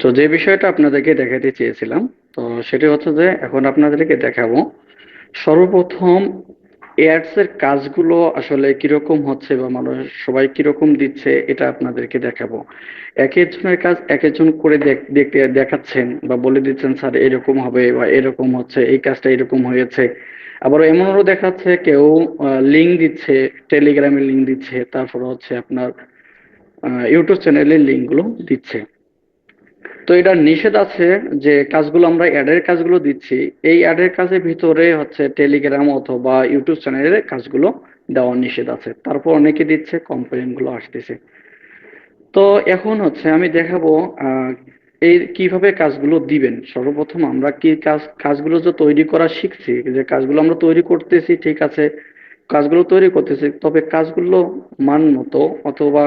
তো যে বিষয়টা আপনাদেরকে দেখাতে চেয়েছিলাম, তো সেটি হচ্ছে যে এখন আপনাদেরকে দেখাবো সর্বপ্রথম এডস এর কাজগুলো আসলে কিরকম হচ্ছে বা মানুষ সবাই কিরকম দিচ্ছে এটা আপনাদেরকে দেখাবো। এক একজনের কাজ এক একজন করে দেখতে দেখাচ্ছেন বা বলে দিচ্ছেন স্যার এরকম হবে বা এরকম হচ্ছে, এই কাজটা এরকম হয়েছে। আবার এমনও দেখাচ্ছে কেউ লিঙ্ক দিচ্ছে, টেলিগ্রামের লিঙ্ক দিচ্ছে, তারপর হচ্ছে আপনার ইউটিউব চ্যানেলের লিঙ্ক গুলো দিচ্ছে। তো এটা নিষেধ আছে যে কাজগুলো আমরা অ্যাডের কাজগুলো দিচ্ছি, এই অ্যাডের কাজের ভিতরে হচ্ছে টেলিগ্রাম অথবা ইউটিউব চ্যানেলের কাজগুলো দেওয়া নিষেধ আছে, তারপর অনেকে দিচ্ছে, কমপ্লেন গুলো আসতেছে। তো এখন হচ্ছে আমি দেখাবো আহ এই কিভাবে কাজগুলো দিবেন। সর্বপ্রথম আমরা কি কাজগুলো যে তৈরি করা শিখছি, যে কাজগুলো আমরা তৈরি করতেছি, ঠিক আছে, কাজগুলো তৈরি করতেছি, তবে কাজগুলো মান মতো অথবা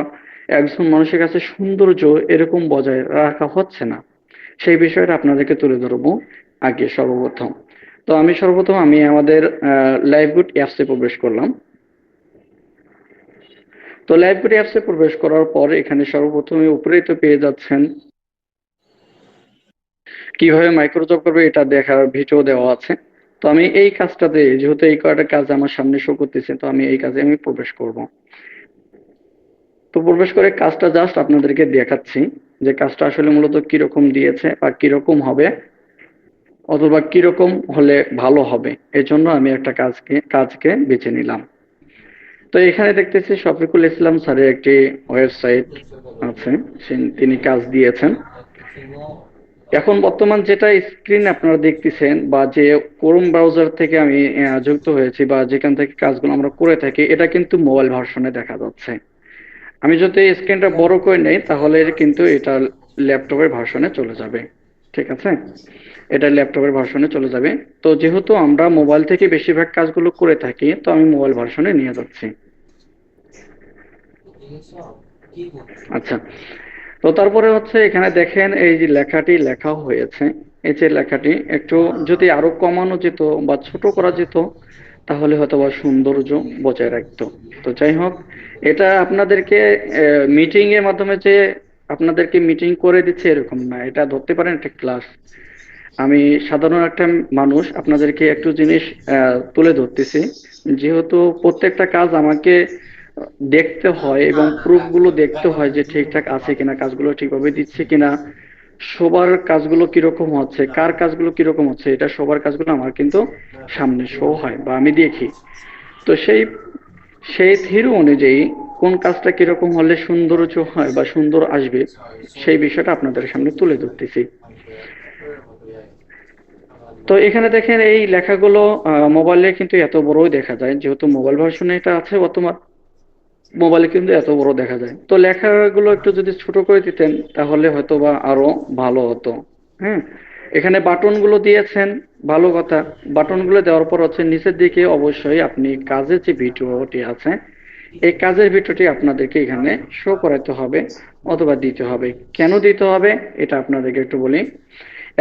একজন মানুষের কাছে সৌন্দর্য এরকম বজায় রাখা হচ্ছে না, সেই বিষয়টা আপনাদেরকে তুলে ধরবো আগে সর্বপ্রথম। তো আমি সর্বপ্রথম আমাদের লাইভগুড অ্যাপসে প্রবেশ করলাম। তো লাইভগুড অ্যাপসে প্রবেশ করার পর এখানে সর্বপ্রথমে উপরেই তো পেয়ে যাচ্ছেন কিভাবে মাইক্রোজব করবে এটা দেখার ভিডিও দেওয়া আছে। তো আমি এই কাজটাতে, যেহেতু এই কয়টা কাজ আমার সামনে শো করতেছে, তো আমি এই কাজে আমি প্রবেশ করব। তো প্রবেশ করে কাজটা জাস্ট আপনাদেরকে দেখাচ্ছি যে কাজটা আসলে মূলত কিরকম দিয়েছে বা কিরকম হবে অথবা কিরকম হলে ভালো হবে, এজন্য আমি একটা কাজকে বেছে নিলাম। তো এখানে দেখতেছি শফিকুল ইসলাম স্যারের একটি ওয়েবসাইট আছে, তিনি কাজ দিয়েছেন। এখন বর্তমান যেটা স্ক্রিন আপনারা দেখতেছেন বা যে ক্রোম ব্রাউজার থেকে আমি যুক্ত হয়েছি বা যেখান থেকে কাজগুলো আমরা করে থাকি, এটা কিন্তু মোবাইল ভার্সনে দেখা যাচ্ছে। আমি যদি স্ক্রিনটা বড় করে নেই তাহলে কিন্তু এটা ল্যাপটপের ভার্সনে চলে যাবে। ঠিক আছে, এটা ল্যাপটপের ভার্সনে চলে যাবে। তো যেহেতু আমরা মোবাইল থেকে বেশিরভাগ কাজগুলো করে থাকি, তো আমি মোবাইল ভার্সনে নিয়ে যাচ্ছি। আচ্ছা, তো তারপরে হচ্ছে এখানে দেখেন এই যে লেখাটি লেখা হয়েছে, এই যে লেখাটি একটু যদি আরো কমানো যেত বা ছোট করা যেত তাহলে হয়তো বা সৌন্দর্য বজায় রাখতো। তো যাই হোক, এটা আপনাদেরকে মিটিং এর মাধ্যমে যে আপনাদেরকে মিটিং করে দিচ্ছে এরকম না, এটা ধরতে পারেন একটা ক্লাস। আমি সাধারণ একটা মানুষ আপনাদেরকে একটু জিনিস তুলে ধরতেছি। যেহেতু প্রত্যেকটা কাজ আমাকে দেখতে হয় এবং প্রুফ গুলো দেখতে হয় যে ঠিকঠাক আছে কিনা, কাজগুলো ঠিকভাবে দিচ্ছে কিনা, সবার কাজগুলো কিরকম হচ্ছে, কার কাজগুলো কিরকম হচ্ছে, এটা সবার কাজগুলো আমার কিন্তু সামনে শো হয় বা আমি দেখি। তো সেই সেই থিরু অনুযায়ী কোন কাজটা কিরকম হলে সৌন্দর্য হয় বা সুন্দর আসবে, সেই বিষয়টা আপনাদের সামনে তুলে ধরতেছি। তো এখানে দেখেন এই লেখাগুলো মোবাইলে কিন্তু এত বড়ই দেখা যায়, যেহেতু মোবাইল ভার্সনে এটা আছে বর্তমান, মোবাইলে কিন্তু এত বড় দেখা যায়। তো লেখাগুলো একটু যদি ছোট করে দিতেন তাহলে হয়তো বা আরো ভালো হতো। হ্যাঁ, এখানে বাটন গুলো দিয়েছেন, ভালো কথা। বাটন গুলো দেওয়ার পর হচ্ছে নিচের দিকে অবশ্যই আপনি কাজের যে ভিডিওটি আছে, এই কাজের ভিডিওটি আপনাদেরকে এখানে শো করাতে হবে অথবা দিতে হবে। কেন দিতে হবে এটা আপনাদেরকে একটু বলি।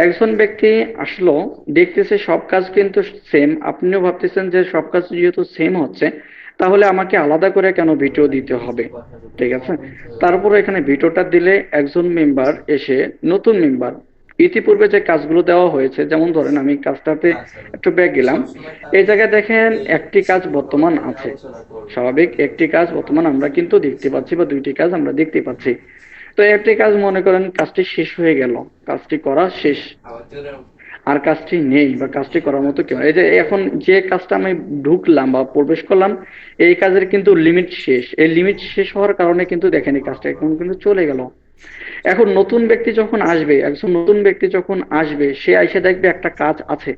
একজন ব্যক্তি আসলো দেখতেছে সব কাজ কিন্তু সেম, আপনিও ভাবতেছেন যে সব কাজ যেহেতু সেম হচ্ছে তাহলে আমাকে আলাদা করে কেন ভিডিও দিতে হবে। ঠিক আছে, তারপরে এখানে ভিডিওটা দিলে একজন মেম্বার এসে, নতুন মেম্বার, ইতিপূর্বে যে কাজগুলো দেওয়া হয়েছে, যেমন ধরেন আমি কাজটাতে একটু ব্যাক গেলাম, এই জায়গায় দেখেন একটি কাজ বর্তমান আছে, স্বাভাবিক একটি কাজ বর্তমান আমরা কিন্তু দেখতে পাচ্ছি বা দুইটি কাজ আমরা দেখতে পাচ্ছি। তো একটি কাজ মনে করেন কাজটি শেষ হয়ে গেল, কাজটি করা শেষ, আর কাজটি নেই বা কাজটি করার মতো কেউ নেই। এই যে এখন যে কাজটা আমি ঢুকলাম বা প্রবেশ করলাম, এই কাজের কিন্তু লিমিট শেষ, এই লিমিট শেষ হওয়ার কারণে কিন্তু দেখেন এই কাজটা এখন কিন্তু চলে গেল। এখন নতুন ব্যক্তি যখন আসবে, একজন নতুন ব্যক্তি যখন আসবে, সে এসে দেখবে একটা কাজ আছে,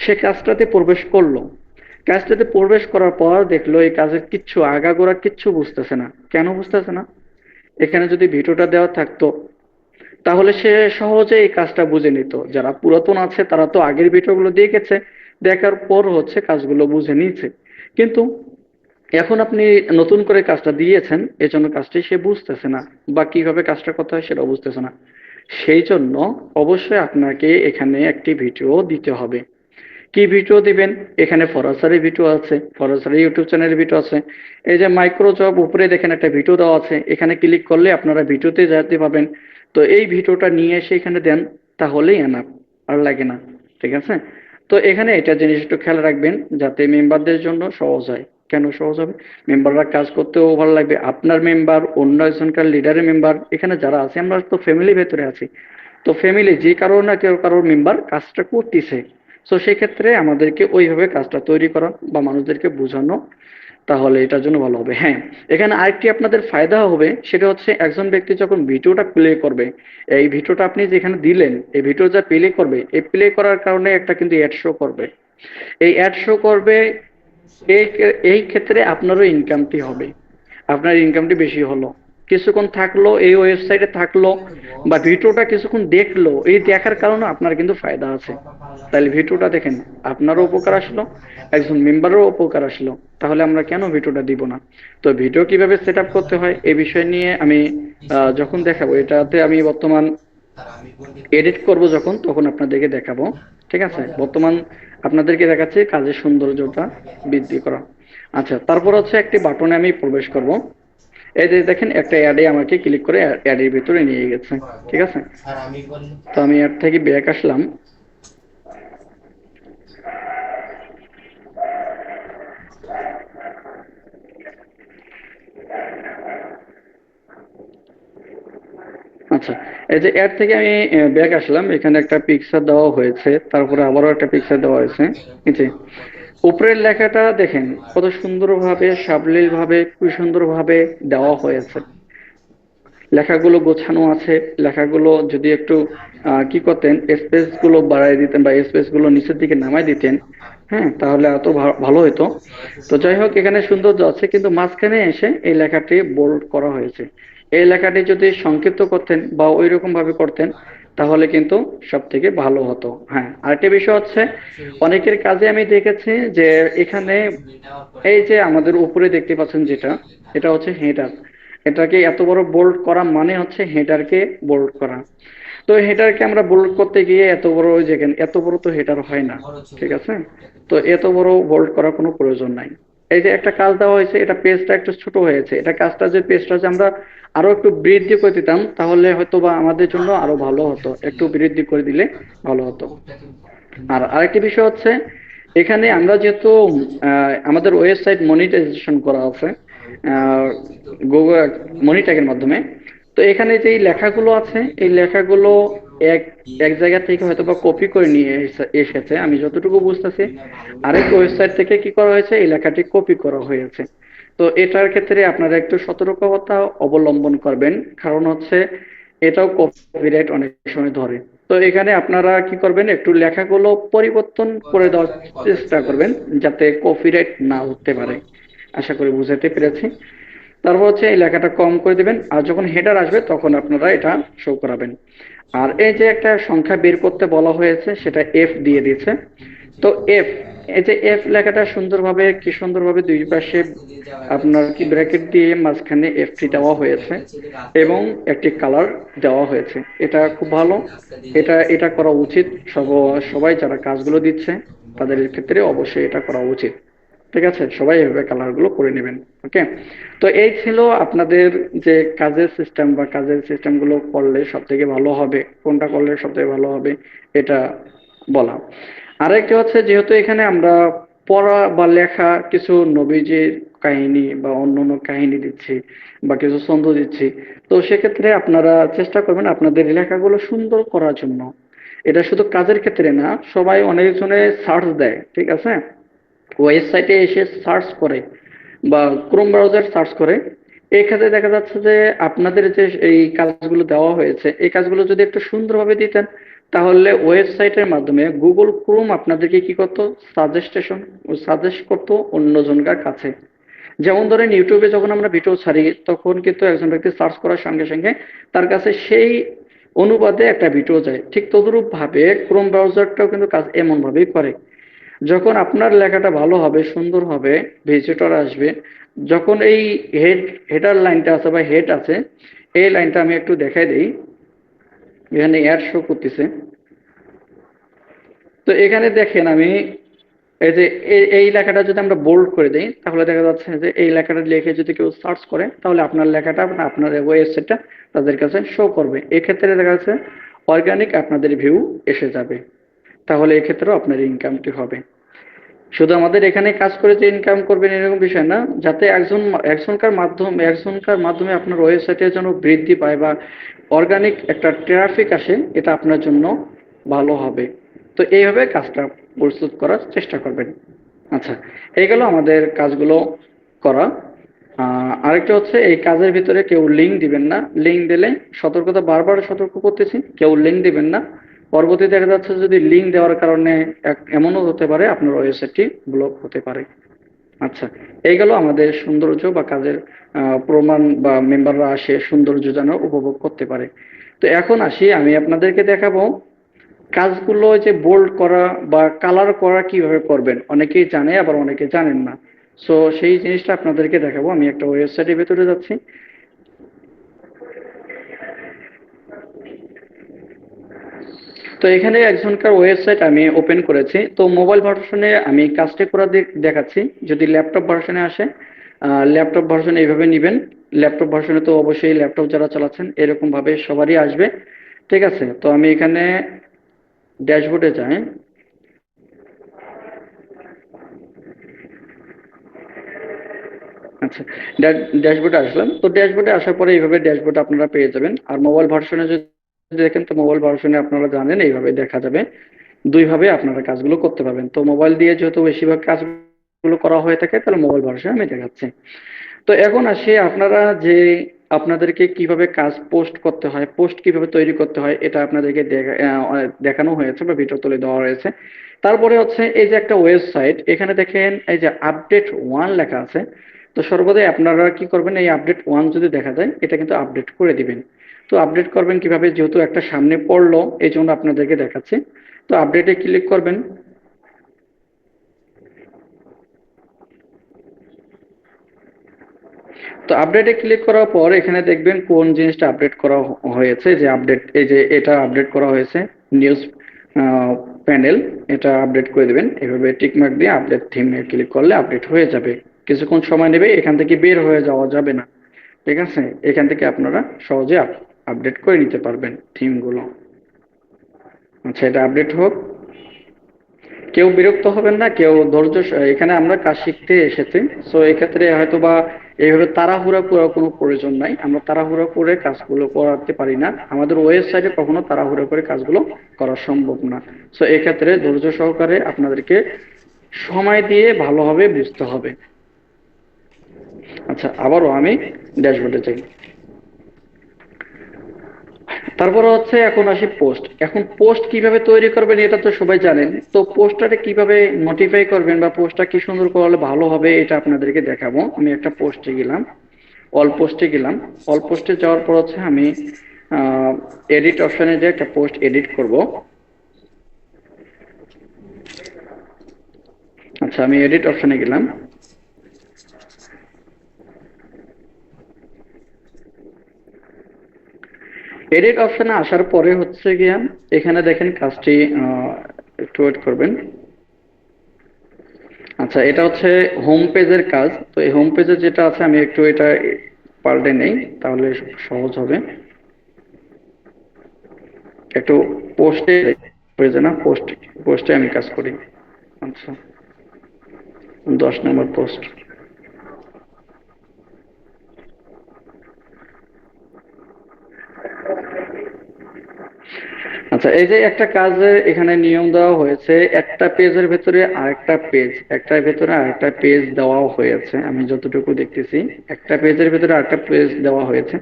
সে কাজটাতে প্রবেশ করলো, কাজটাতে প্রবেশ করার পর দেখলো এই কাজের কিচ্ছু আগাগোড়া কিচ্ছু বুঝতেছে না। কেন বুঝতেছে না? এখানে যদি ভিডিওটা দেওয়া থাকতো তাহলে সে সহজে এই কাজটা বুঝে নিত। যারা পুরাতন আছে তারা তো আগের ভিডিওগুলো দেখেছে, দেখার পর হচ্ছে কাজগুলো বুঝে নিয়েছে। কিন্তু এখন আপনি নতুন করে কাজটা দিয়েছেন, এজন্য কাজটি সে বুঝতেছে না বা কিভাবে কাজটা করতে হয় সেটা বুঝতেছে না। সেই জন্য অবশ্যই আপনাকে এখানে একটি ভিডিও দিতে হবে। কি ভিডিও দিবেন? এখানে ফরাসারি ভিডিও আছে, ফরাসারি ইউটিউব চ্যানেলের ভিডিও আছে। এই যে মাইক্রোজব উপরে দেখেন একটা ভিডিও দেওয়া আছে, এখানে ক্লিক করলে আপনারা ভিডিওতে যেতে পাবেন। তো এই ভিডিওটা নিয়ে এসে এখানে দেন, তাহলেই এনাফ, আর লাগে না। ঠিক আছে? তো এখানে এটা জিনিস একটু খেয়াল রাখবেন যাতে মেম্বারদের জন্য সহজ হয়। কেন সহজ হবে? মেম্বাররা কাজ করতেও ভালো লাগবে, আপনার মেম্বার অন্য একজনকার লিডারের মেম্বার এখানে যারা আছে, আমরা তো ফ্যামিলির ভেতরে আছি। তো ফ্যামিলি যে কারো না কেউ কারোর মেম্বার কাজটা করতেছে, তো সেক্ষেত্রে আমাদেরকে ওইভাবে কাজটা তৈরি করা বা মানুষদেরকে বোঝানো, তাহলে এটার জন্য ভালো হবে। হ্যাঁ, এখানে আরেকটি আপনাদের ফায়দা হবে, সেটা হচ্ছে একজন ব্যক্তি যখন ভিডিওটা প্লে করবে, এই ভিডিওটা আপনি যেখানে দিলেন, এই ভিডিও যা প্লে করবে, এই প্লে করার কারণে একটা কিন্তু অ্যাড শো করবে। এই অ্যাড শো করবে, এই ক্ষেত্রে আপনারও ইনকামটি হবে, আপনার ইনকামটি বেশি হলো, কিছুক্ষণ থাকলো এই ওয়েবসাইটে থাকলো, বা ভিডিওটা কিছুক্ষণ দেখলো, এই দেখার কারণে আপনার কিন্তু ফায়দা আছে। তাহলে ভিডিওটা দেখেন, আপনারও উপকার আসলো, একজন মেম্বারও উপকার আসলো, তাহলে আমরা কেন ভিডিওটা দিব না? তো ভিডিও কিভাবে সেট আপ করতে হয় এই বিষয় নিয়ে আমি যখন দেখাবো, এটাতে আমি বর্তমান এডিট করব যখন, তখন আপনাদেরকে দেখাবো। ঠিক আছে? বর্তমান আপনাদেরকে দেখাচ্ছি কাজের সৌন্দর্যটা বৃদ্ধি করা। আচ্ছা, তারপর হচ্ছে একটি বাটনে আমি প্রবেশ করব। এই যে দেখেন একটা অ্যাডে আমাকে ক্লিক করে অ্যাডের ভিতরে নিয়ে গেছে। ঠিক আছে? তো আমি অ্যাড থেকে ব্যাক আসলাম। আচ্ছা, এই যে অ্যাড থেকে আমি ব্যাক আসলাম, এখানে একটা পিকচার দেওয়া হয়েছে, তারপরে আবারও একটা পিকচার দেওয়া হয়েছে। এই যে উপরের লেখাটা দেখেন কত সুন্দরভাবে সাবলীল ভাবে খুব সুন্দরভাবে দেওয়া হয়েছে, লেখাগুলো গোছানো আছে। লেখাগুলো যদি একটু কি করতেন, স্পেস গুলো বাড়াই দিতেন বা স্পেস গুলো নিচের দিকে নামাই দিতেন, হ্যাঁ, তাহলে এত ভালো হতো। তো যাই হোক, এখানে সৌন্দর্য আছে, কিন্তু মাঝখানে এসে এই লেখাটি বোল্ড করা হয়েছে। এই লেখাটি যদি সংক্ষিপ্ত করতেন বা ওই রকম ভাবে করতেন, তাহলে কিন্তু সব থেকে ভালো হতো। হ্যাঁ, আরেকটা বিষয় হচ্ছে, অনেকের কাজে আমি দেখেছি যে এখানে এই যে আমাদের উপরে দেখতে পাচ্ছেন যেটা, এটা হচ্ছে হেডার। এটাকে এত বড় বোল্ড করা মানে হচ্ছে হেডারকে বোল্ড করা। তো হেডারকে আমরা বোল্ড করতে গিয়ে এত বড়, ওই দেখেন এত বড় তো হেডার হয় না। ঠিক আছে? তো এত বড় বোল্ড করার কোনো প্রয়োজন নাই। এই যে একটা কাজ দেওয়া হয়েছে, এটা পেজটা একটু ছোট হয়েছে, এটা কাজটা যে পেজটা যে আমরা আরো একটু বৃদ্ধি করে দিতাম, তাহলে হয়তো বা আমাদের জন্য আরো ভালো হতো, একটু বৃদ্ধি করে দিলে ভালো হতো। আর আরেকটি বিষয় হচ্ছে, এখানে আমরা যেহেতু আমাদের ওয়েবসাইট মনিটাইজেশন করা আছে গুগল মনিট্যাগের মাধ্যমে, তো এখানে যে লেখাগুলো আছে, এই লেখাগুলো এক এক জায়গা থেকে হয়তো বা কপি করে নিয়ে এসেছে, আমি যতটুকু বুঝতেছি আরেক ওয়েবসাইট থেকে কি করা হয়েছে, এই লেখাটি কপি করা হয়েছে। তো এটার ক্ষেত্রে আপনারা একটু সতর্কতা অবলম্বন করবেন, কারণ হচ্ছে এটাও কপিরাইট অনেক সময় ধরে। তো এখানে আপনারা কি করবেন, একটু লেখাগুলো পরিবর্তন করে দেওয়ার চেষ্টা করবেন, যাতে কপিরাইট না উঠতে পারে। আশা করি বুঝাতে পেরেছি। তারপর হচ্ছে এই লেখাটা কম করে দিবেন, আর যখন হেডার আসবে তখন আপনারা এটা শো করাবেন। আর এই যে একটা সংখ্যা বের করতে বলা হয়েছে, সেটা এফ দিয়ে দিয়েছে। তো এফ, এই যে এফ লেখাটা সুন্দরভাবে, কি সুন্দরভাবে দুই পাশে আপনার কি ব্র্যাকেট দিয়ে মাঝখানে এফটি দেওয়া হয়েছে, এবং একটি কালার দেওয়া হয়েছে। এটা খুব ভালো, এটা এটা করা উচিত। সবাই যারা কাজগুলো দিচ্ছে তাদের ক্ষেত্রে অবশ্যই এটা করা উচিত। ঠিক আছে? সবাই এভাবে কালার গুলো করে নেবেন। ওকে? তো এই ছিল আপনাদের যে কাজের সিস্টেম বা কাজের সিস্টেম গুলো করলে সব থেকে ভালো হবে, কোনটা করলে সব থেকে ভালো হবে, এটা বলা। আরেকটা হচ্ছে, যেহেতু এখানে আমরা পড়া বা লেখা কিছু নবীজির কাহিনী বা অন্যান্য কাহিনী দিচ্ছি বা কিছু ছন্দ দিচ্ছি, তো সেক্ষেত্রে আপনারা চেষ্টা করবেন আপনাদের লেখাগুলো সুন্দর করার জন্য। এটা শুধু কাজের ক্ষেত্রে না, সবাই অনেকজনে সার্চ দেয়। ঠিক আছে? ওয়েবসাইটে এসে সার্চ করে বা ক্রোম ব্রাউজার সার্চ করে, এই ক্ষেত্রে দেখা যাচ্ছে যে আপনাদের যে এই কাজগুলো দেওয়া হয়েছে, এই কাজগুলো যদি একটু সুন্দরভাবে দিতেন, তাহলে ওয়েবসাইটের মাধ্যমে গুগল ক্রোম আপনাদেরকে কি করতো, সাজেস্ট করতো অন্যজনকার কাছে। যেমন ধরেন ইউটিউবে যখন আমরা ভিডিও ছাড়ি, তখন কিন্তু একজন ব্যক্তি সার্চ করার সঙ্গে সঙ্গে তার কাছে সেই অনুপাতে একটা ভিডিও যায়, ঠিক তদরূপ ভাবে ক্রোম ব্রাউজারটাও কিন্তু কাজ এমন ভাবেই করে। যখন আপনার লেখাটা ভালো হবে, সুন্দর হবে, ভিজিটর আসবে, যখন এই হেডার লাইনটা আছে বা হেড আছে, এই লাইনটা আমি একটু দেখাই দিই। এখানে অ্যাড শো করতেছে। তো এখানে দেখেন আমি এই যে এই লেখাটা যদি আমরা বোল্ড করে দিই, তাহলে দেখা যাচ্ছে যে এই লেখাটা লিখে যদি কেউ সার্চ করে, তাহলে আপনার লেখাটা বা আপনার ওয়েবসাইটটা তাদের কাছে শো করবে। এক্ষেত্রে দেখা যাচ্ছে অর্গানিক আপনাদের ভিউ এসে যাবে। তাহলে এক্ষেত্রেও আপনার ইনকামটি হবে। শুধু আমাদের এখানে কাজ করে যে ইনকাম করবেন এরকম বিষয় না, যাতে একজনকার মাধ্যমে আপনার ওয়েবসাইটের জন্য বৃদ্ধি পায় বা অর্গানিক একটা ট্রাফিক আসে, এটা আপনার জন্য ভালো হবে। তো এইভাবে কাজটা প্রস্তুত করার চেষ্টা করবেন। আচ্ছা, এই গেল আমাদের কাজগুলো করা। আরেকটা হচ্ছে এই কাজের ভিতরে কেউ লিঙ্ক দিবেন না। লিঙ্ক দিলে, সতর্কতা, বারবার সতর্ক করতেছি, কেউ লিঙ্ক দিবেন না। পরবর্তী দেখা যাচ্ছে যদি লিঙ্ক দেওয়ার কারণে এমনও হতে পারে আপনার ওয়েবসাইটটি ব্লক হতে পারে। আচ্ছা, এই গেল আমাদের সৌন্দর্য বা কাজের প্রমাণ, বা মেম্বাররা আসে সৌন্দর্য যেন উপভোগ করতে পারে। তো এখন আসি, আমি আপনাদেরকে দেখাবো কাজগুলো যে বোল্ড করা বা কালার করা কিভাবে করবেন। অনেকেই জানে, আবার অনেকে জানেন না। সো সেই জিনিসটা আপনাদেরকে দেখাবো। আমি একটা ওয়েবসাইটের ভেতরে যাচ্ছি। তো এখানে একজনকার ওয়েবসাইট আমি ওপেন করেছি। তো মোবাইল ভার্সনে আমি কাজটি করা দেখাচ্ছি। যদি ল্যাপটপ ভার্সনে আসে, ল্যাপটপ ভার্সন এইভাবে নিবেন। ল্যাপটপ ভার্সনে তো অবশ্যই ল্যাপটপ যারা চালাচ্ছেন এরকম ভাবে সবারই আসবে। ঠিক আছে, তো আমি এখানে ড্যাশবোর্ডে যাই। আচ্ছা, ড্যাশবোর্ডে আসলাম। তো ড্যাশবোর্ডে আসার পরে এইভাবে ড্যাশবোর্ড আপনারা পেয়ে যাবেন। আর মোবাইল ভার্সনে যদি দেখেন, তো মোবাইল ভার্সনে আপনারা জানেন এইভাবে দেখা যাবে। দুই ভাবে আপনারা কাজগুলো করতে পারবেন। তো মোবাইল দিয়ে যেহেতু বেশিরভাগ কাজগুলো করা হয়ে থাকে, তাহলে মোবাইল ভার্সনে আমি দেখাচ্ছি। তো এখন আসি, আপনারা যে আপনাদেরকে কিভাবে কাজ পোস্ট করতে হয়, পোস্ট কিভাবে তৈরি করতে হয়, এটা আপনাদেরকে দেখানো হয়েছে বা ভিডিও তুলে দেওয়া হয়েছে। তারপরে হচ্ছে এই যে একটা ওয়েবসাইট, এখানে দেখেন এই যে আপডেট ওয়ান লেখা আছে। তো সর্বদাই আপনারা কি করবেন, এই আপডেট ওয়ান যদি দেখা যায়, এটা কিন্তু আপডেট করে দিবেন। তো আপডেট করবেন কিভাবে, যেহেতু একটা সামনে পড়লো এই জন্য আপনাদেরকে দেখাচ্ছি। তো আপডেটে ক্লিক করবেন। তো আপডেটে ক্লিক করার পর এখানে দেখবেন কোন জিনিসটা আপডেট করা হয়েছে। যে আপডেট, এই যে এটা আপডেট করা হয়েছে, নিউজ প্যানেল, এটা আপডেট করে দেবেন। এভাবে টিক মার্ক দিয়ে আপডেট থিমে ক্লিক করলে আপডেট হয়ে যাবে। কিছুক্ষণ সময় নেবে, এখান থেকে বের হয়ে যাওয়া যাবে না। ঠিক আছে, এখান থেকে আপনারা সহজে আপডেট করে নিতে পারবেন থিমগুলো। আচ্ছা, এটা আপডেট হোক। কেউ বিরক্ত হবেন না, কেউ ধৈর্য এখানে আমরা কাজ শিখতে এসেছি। সো এক্ষেত্রে হয়তো বা এইভাবে তাড়াহুড়া করার কোনো প্রয়োজন নাই। আমরা তাড়াহুড়া করে কাজগুলো করাতে পারি না, আমাদের ওয়েবসাইটে কখনো তাড়াহুড়া করে কাজগুলো করা সম্ভব না। সো এক্ষেত্রে ধৈর্য সহকারে আপনাদেরকে সময় দিয়ে ভালোভাবে বুঝতে হবে। আচ্ছা, আবারও আমি ড্যাশবোর্ডে যাই। তারপরে হচ্ছে এখন আসি পোস্ট। এখন পোস্ট কিভাবে তৈরি করবেন এটা তো সবাই জানেন। তো পোস্টটাকে কিভাবে নোটিফাই করবেন বা পোস্টটা কি সুন্দর করলে ভালো হবে, এটা আপনাদেরকে দেখাবো। আমি একটা পোস্টে গেলাম, অল পোস্টে গেলাম। অল পোস্টে যাওয়ার পর হচ্ছে আমি এডিট অপশনে যে একটা পোস্ট এডিট করব। আচ্ছা, আমি এডিট অপশনে গেলাম। এডিট অপশনে আসার পরে হচ্ছে গিয়া এখানে দেখেন কাজটি, একটু ওয়েট করবেন। আচ্ছা, এটা হচ্ছে হোম পেজের কাজ। তো এই হোম পেজে যেটা আছে আমি একটু এটা পাল্টে নেই, তাহলে সহজ হবে। একটু পোস্টে পেজে না, পোস্টে আমি কাজ করি। আচ্ছা, 10 নম্বর পোস্ট। আচ্ছা, এই যে একটা কাজে এখানে নিয়ম দেওয়া হয়েছে, একটা পেজের ভেতরে আরেকটা পেজ, একটার ভেতরে আরেকটা পেজ দেওয়া হয়েছে। আমি যতটুকু দেখতেছি একটা পেজের ভেতরে আরেকটা পেজ দেওয়া হয়েছে।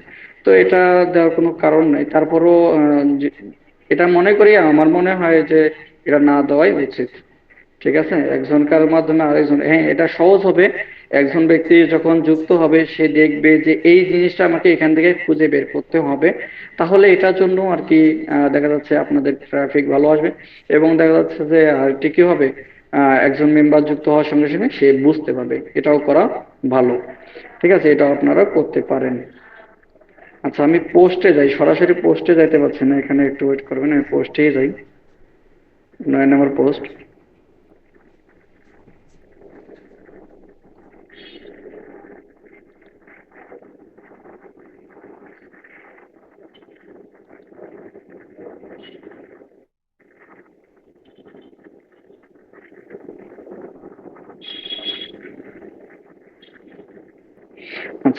তো এটা দেওয়ার কোনো কারণ নাই। তারপরও এটা মনে করি, আমার মনে হয় যে এটা না দেওয়াই উচিত। ঠিক আছে, একজনকার মাধ্যমে আরেকজন, হ্যাঁ এটা সহজ হবে। একজন ব্যক্তি যখন যুক্ত হবে, সে দেখবে যে এই জিনিসটা আমাকে এখান থেকে খুঁজে বের করতে হবে। তাহলে এটার জন্য আর কি দেখা যাচ্ছে আপনাদের ট্রাফিক ভালো আসবে। এবং দেখা যাচ্ছে যে আরেকটি কি হবে, একজন মেম্বার যুক্ত হওয়ার সঙ্গে সঙ্গে সে বুঝতে পারবে। এটাও করা ভালো। ঠিক আছে, এটাও আপনারা করতে পারেন। আচ্ছা, আমি পোস্টে যাই, সরাসরি পোস্টে যাইতে পারছি না, এখানে একটু ওয়েট করবেন, আমি পোস্টেই যাই। 9 নম্বর পোস্ট।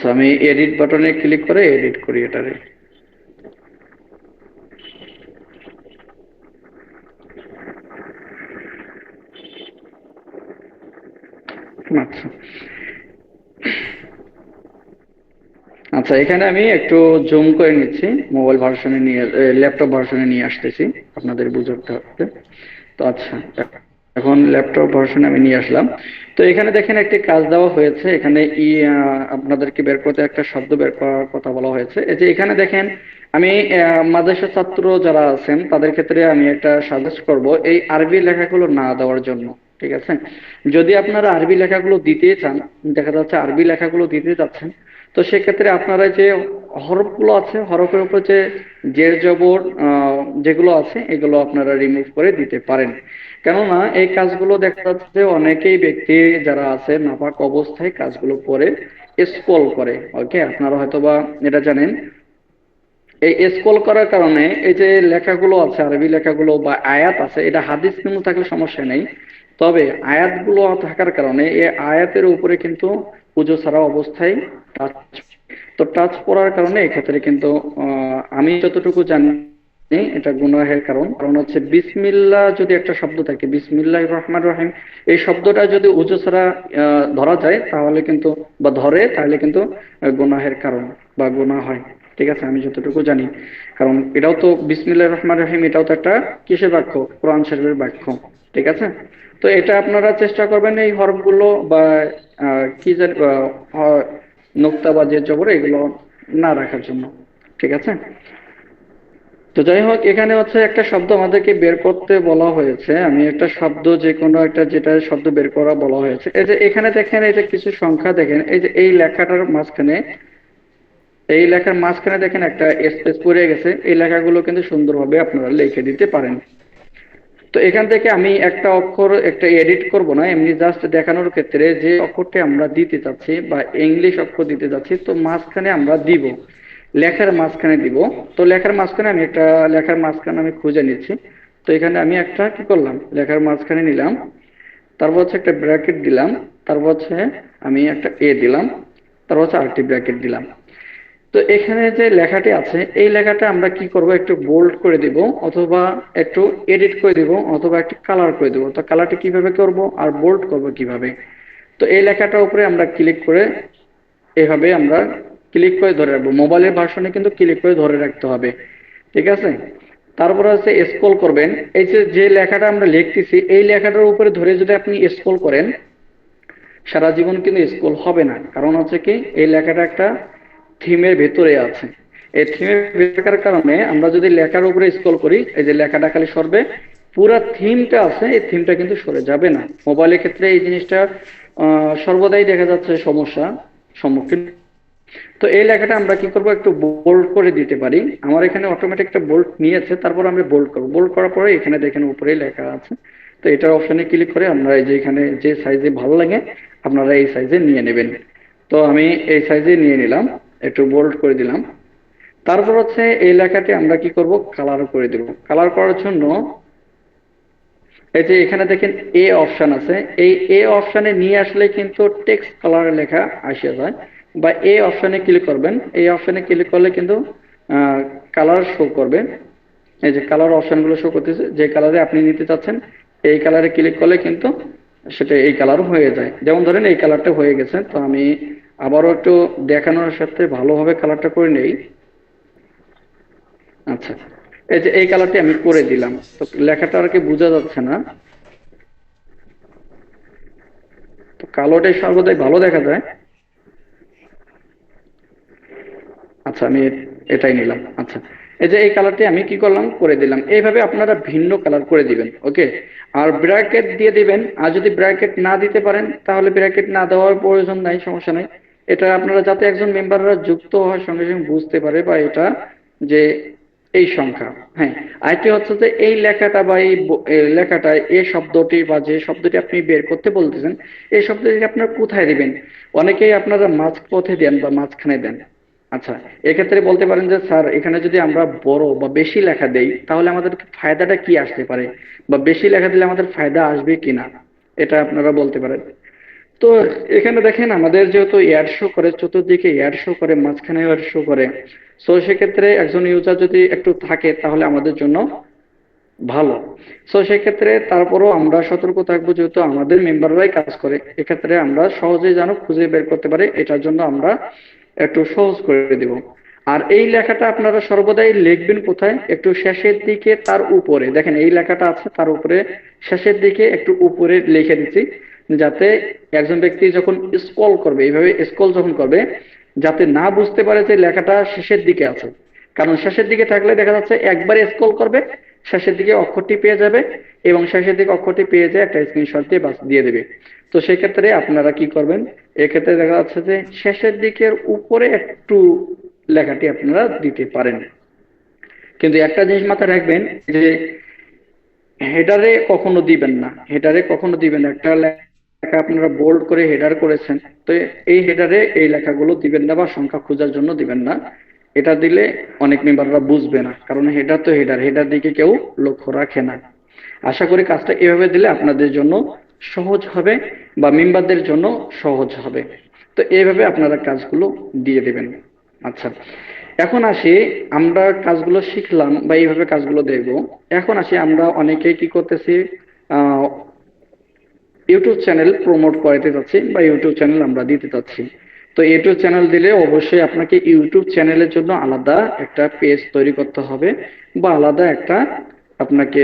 আচ্ছা, আমি এডিট বাটনে ক্লিক করে এডিট করি এটারে। আচ্ছা। আচ্ছা, এখানে আমি একটু জুম করে নিচ্ছি, মোবাইল ভার্সনে নিয়ে ল্যাপটপ ভার্সনে নিয়ে আসতেছি আপনাদের বুঝতে হবে। তো আচ্ছা, এখন ল্যাপটপ ভার্সনে আমি নিয়ে আসলাম। তো এখানে দেখেন একটি কাজ দেওয়া হয়েছে, এখানে আপনাদেরকে বের করতে একটা শব্দ বের করার কথা বলা হয়েছে। এই যে এখানে দেখেন, আমি মাদ্রাসা ছাত্র যারা আছেন তাদের ক্ষেত্রে আমি একটা সাজেস্ট করব এই আরবি লেখাগুলো না দেওয়ার জন্য। ঠিক আছে, যদি আপনারা আরবি লেখাগুলো দিতে চান, দেখা যাচ্ছে আরবি লেখাগুলো দিতে চাচ্ছেন, তো সেক্ষেত্রে আপনারা যে হরফগুলো আছে, হরফের উপর যে জের জবর যেগুলো আছে এগুলো আপনারা রিমুভ করে দিতে পারেন। কেননা এই কাজগুলো দেখা যাচ্ছে যে অনেকেই ব্যক্তি যারা আছে নাপাক অবস্থায় কাজগুলো করে স্ক্রল করে। ওকে, আপনারা হয়তোবা এটা জানেন। এই স্ক্রল করার কারণে এই যে লেখাগুলো আছে, আরবি লেখাগুলো বা আয়াত আছে, এটা হাদিস কিন্তু থাকলে সমস্যা নেই, তবে আয়াতগুলো থাকার কারণে এই আয়াতের উপরে কিন্তু পুজো ছাড়া অবস্থায় টাচ, তো টাচ পড়ার কারণে এক্ষেত্রে কিন্তু আমি যতটুকু জানি এটা গুনাহের কারণ। কারণ হচ্ছে বিসমিল্লাহ যদি একটা শব্দ থাকে, বিসমিল্লাহ রহমান রহিম, এই শব্দটা যদি উজু ছাড়া ধরা যায় তাহলে কিন্তু, বা ধরে তাহলে কিন্তু গুনাহের কারণ বা গুনাহ হয়। ঠিক আছে, আমি যতটুকু জানি। কারণ এটাও তো বিসমিল্লাহ রহমান রহিম, এটাও তো একটা কিসের বাক্য, কোরআন শরীফের বাক্য। ঠিক আছে, তো এটা আপনারা চেষ্টা করবেন এই হরফগুলো বা কি জানি নোক্তা বা জের জবর এগুলো না রাখার জন্য। ঠিক আছে, তো যাই হোক, এখানে হচ্ছে একটা শব্দ আমাদেরকে বের করতে বলা হয়েছে। আমি একটা শব্দ, যে কোনো একটা যেটা শব্দ বের করা বলা হয়েছে। এই যে এখানে দেখেন, এই যে কিছু সংখ্যা দেখেন, এই যে এই লেখাটার মাঝখানে, এই লেখার মাঝখানে দেখেন একটা স্পেস পড়ে গেছে, এই লেখাগুলো কিন্তু সুন্দরভাবে আপনারা লিখে দিতে পারেন। তো এখান থেকে আমি একটা অক্ষর একটা এডিট করব না, এমনি জাস্ট দেখানোর ক্ষেত্রে যে অক্ষরটি আমরা দিতে চাচ্ছি বা ইংলিশ অক্ষর দিতে যাচ্ছি, তো মাঝখানে আমরা দিব, লেখার মাঝখানে দিব। তো লেখার মাঝখানে আমি একটা, লেখার মাঝখানে আমি খুঁজে নিচ্ছি। তো এখানে আমি একটা কি করলাম, লেখার মাঝখানে নিলাম, তারপর হচ্ছে একটা ব্র্যাকেট দিলাম, তারপর হচ্ছে আমি একটা এ দিলাম, তারপর হচ্ছে আরেকটি ব্র্যাকেট দিলাম। তো এখানে যে লেখাটি আছে এই লেখাটা আমরা কি করব, একটু বোল্ড করে দিব, অথবা একটু এডিট করে দিব, অথবা একটু কালার করে দিব। তো কালারটি কিভাবে করব আর বোল্ড করব কিভাবে, তো এই লেখাটার উপরে আমরা ক্লিক করে এভাবে আমরা ক্লিক করে ধরে রাখবো। মোবাইলের ভার্সনে কিন্তু ক্লিক করে ধরে রাখতে হবে। ঠিক আছে, তারপরে হচ্ছে স্ক্রল করবেন। এই যে যে লেখাটা আমরা লিখতেছি এই লেখাটার উপরে ধরে যদি আপনি স্ক্রল করেন, সারা জীবন কিন্তু স্ক্রল হবে না। কারণ হচ্ছে কি, এই লেখাটা একটা থিমের ভেতরে আছে। এই থিমের ভেতরের কারণে আমরা যদি লেখার উপরে স্ক্রল করি, এই যে লেখাটা খালি সরবে, পুরা থিমটা আছে এই থিমটা কিন্তু সরে যাবে না। মোবাইলের ক্ষেত্রে এই জিনিসটা সর্বদাই দেখা যাচ্ছে সমস্যা সম্মুখীন। তো এই লেখাটা আমরা কি করব, একটু বোল্ড করে দিতে পারি। আমার এখানে অটোমেটিক একটা বোল্ড নিয়েছে, তারপর আমরা বোল্ড করব। বোল্ড করার পরে এখানে দেখেন উপরেই লেখা আছে। তো এটার অপশনে ক্লিক করে আমরা এই যে এখানে যে সাইজে ভালো লাগে আপনারা এই সাইজে নিয়ে নেবেন। তো আমি এই সাইজে নিয়ে নিলাম, একটু বোল্ড করে দিলাম। তারপর হচ্ছে এই লেখাটি আমরা কি করব, কালার করে দেব। কালার করার জন্য এই যে এখানে দেখেন এ অপশন আছে, এই এ অপশনে নিয়ে আসলে কিন্তু টেক্সট কালার লেখা আসে যায়। বা এ অপশনে ক্লিক করবেন, এই অপশনে ক্লিক করলে কিন্তু কালার শো করবে। এই যে কালার অপশনগুলো শো করতেছে, যে কালারে আপনি নিতে চাচ্ছেন এই কালারে ক্লিক করলে কিন্তু সেটা এই কালার হয়ে যায়। যেমন ধরেন এই কালারটা হয়ে গেছে, তো আমি আবারও একটু দেখানোর সাথে ভালোভাবে কালারটা করে নেই। আচ্ছা, এই যে এই কালারটি আমি করে দিলাম। তো লেখাটা আর কি বোঝা যাচ্ছে না, তো কালোটাই সর্বদাই ভালো দেখা যায়। আচ্ছা, আমি এটাই নিলাম। আচ্ছা, এই যে এই কালারটি আমি কি করলাম, করে দিলাম। এইভাবে আপনারা ভিন্ন কালার করে দিবেন। ওকে, আর ব্র্যাকেট দিয়ে দিবেন। আর যদি ব্র্যাকেট না দিতে পারেন তাহলে ব্র্যাকেট না দেওয়ার প্রয়োজন নাই, সমস্যা নাই। এটা আপনারা যাতে একজন মেম্বাররা যুক্ত হওয়ার সঙ্গে সঙ্গে বুঝতে পারে বা এটা যে এই সংখ্যা। হ্যাঁ, আরেকটি হচ্ছে যে এই লেখাটা বা এই লেখাটা, এই শব্দটি বা যে শব্দটি আপনি বের করতে বলতেছেন, এই শব্দটি আপনারা কোথায় দিবেন। অনেকেই আপনারা মাঝ পথে দেন বা মাঝখানে দেন। আচ্ছা, এক্ষেত্রে বলতে পারেন যে স্যার এখানে যদি আমরা বড় বা বেশি লেখা দেই তাহলে আমাদের ফায়দাটা কি আসতে পারে, বা বেশি লেখা দিলে আমাদের ফায়দা আসবে কিনা, এটা আপনারা বলতে পারেন। তো এখানে দেখেন আমাদের যেহেতু অ্যাড শো করে, চতুর্দিকে অ্যাড শো করে, মাঝখানে অ্যাড শো করে, সো সেক্ষেত্রে একজন ইউজার যদি একটু থাকে তাহলে আমাদের জন্য ভালো। সো সেক্ষেত্রে তারপরও আমরা সতর্ক থাকবো, যেহেতু আমাদের মেম্বাররাই কাজ করে, এক্ষেত্রে আমরা সহজেই যেন খুঁজে বের করতে পারি, এটার জন্য আমরা একটু সহজ করে দিব। আর এই লেখাটা আপনারা সর্বদাই লিখবেন কোথায়, একটু শেষের দিকে তার উপরে দেখেন এই লেখাটা আছে, তার উপরে শেষের দিকে একটু উপরে লিখে দিচ্ছি, যাতে একজন ব্যক্তি যখন স্ক্রল করবে, এইভাবে স্ক্রল যখন করবে, যাতে না বুঝতে পারে যে লেখাটা শেষের দিকে আছে। কারণ শেষের দিকে থাকলে দেখা যাচ্ছে একবারে স্ক্রল করবে, শেষের দিকে অক্ষরটি পেয়ে যাবে, এবং শেষের দিকে অক্ষরটি পেয়ে যায় একটা স্ক্রিনশট দিয়ে বাস দিয়ে দেবে। তো সেক্ষেত্রে আপনারা কি করবেন, এক্ষেত্রে দেখা যাচ্ছে যে শেষের দিকের উপরে একটু লেখাটি আপনারা দিতে পারেন। কিন্তু একটা জিনিস মাথায় রাখবেন যে হেডারে কখনো দিবেন না, হেডারে কখনো দিবেন না। একটা লেখা আপনারা বোল্ড করে হেডার করেছেন, তো এই হেডারে এই লেখাগুলো দিবেন না, বা সংখ্যা খোঁজার জন্য দিবেন না। এটা দিলে অনেক মেম্বাররা বুঝবে না, কারণ হেডার তো হেডার, হেডার দিকে কেউ লক্ষ্য রাখে না। আশা করি কাজটা এভাবে দিলে আপনাদের জন্য সহজ হবে, বা মেম্বারদের জন্য সহজ হবে। তো এইভাবে আপনারা কাজগুলো দিয়ে দেবেন। আচ্ছা, এখন আসি, আমরা কাজগুলো শিখলাম বা এইভাবে কাজগুলো দেখব। এখন আসি, আমরা অনেকেই কি করতেছি, আহ ইউটিউব চ্যানেল প্রমোট করাতে যাচ্ছি, বা ইউটিউব চ্যানেল আমরা দিতে চাচ্ছি। তো ইউটিউব চ্যানেল দিলে অবশ্যই আপনাকে ইউটিউব চ্যানেলের জন্য আলাদা একটা পেজ তৈরি করতে হবে, বা আলাদা একটা আপনাকে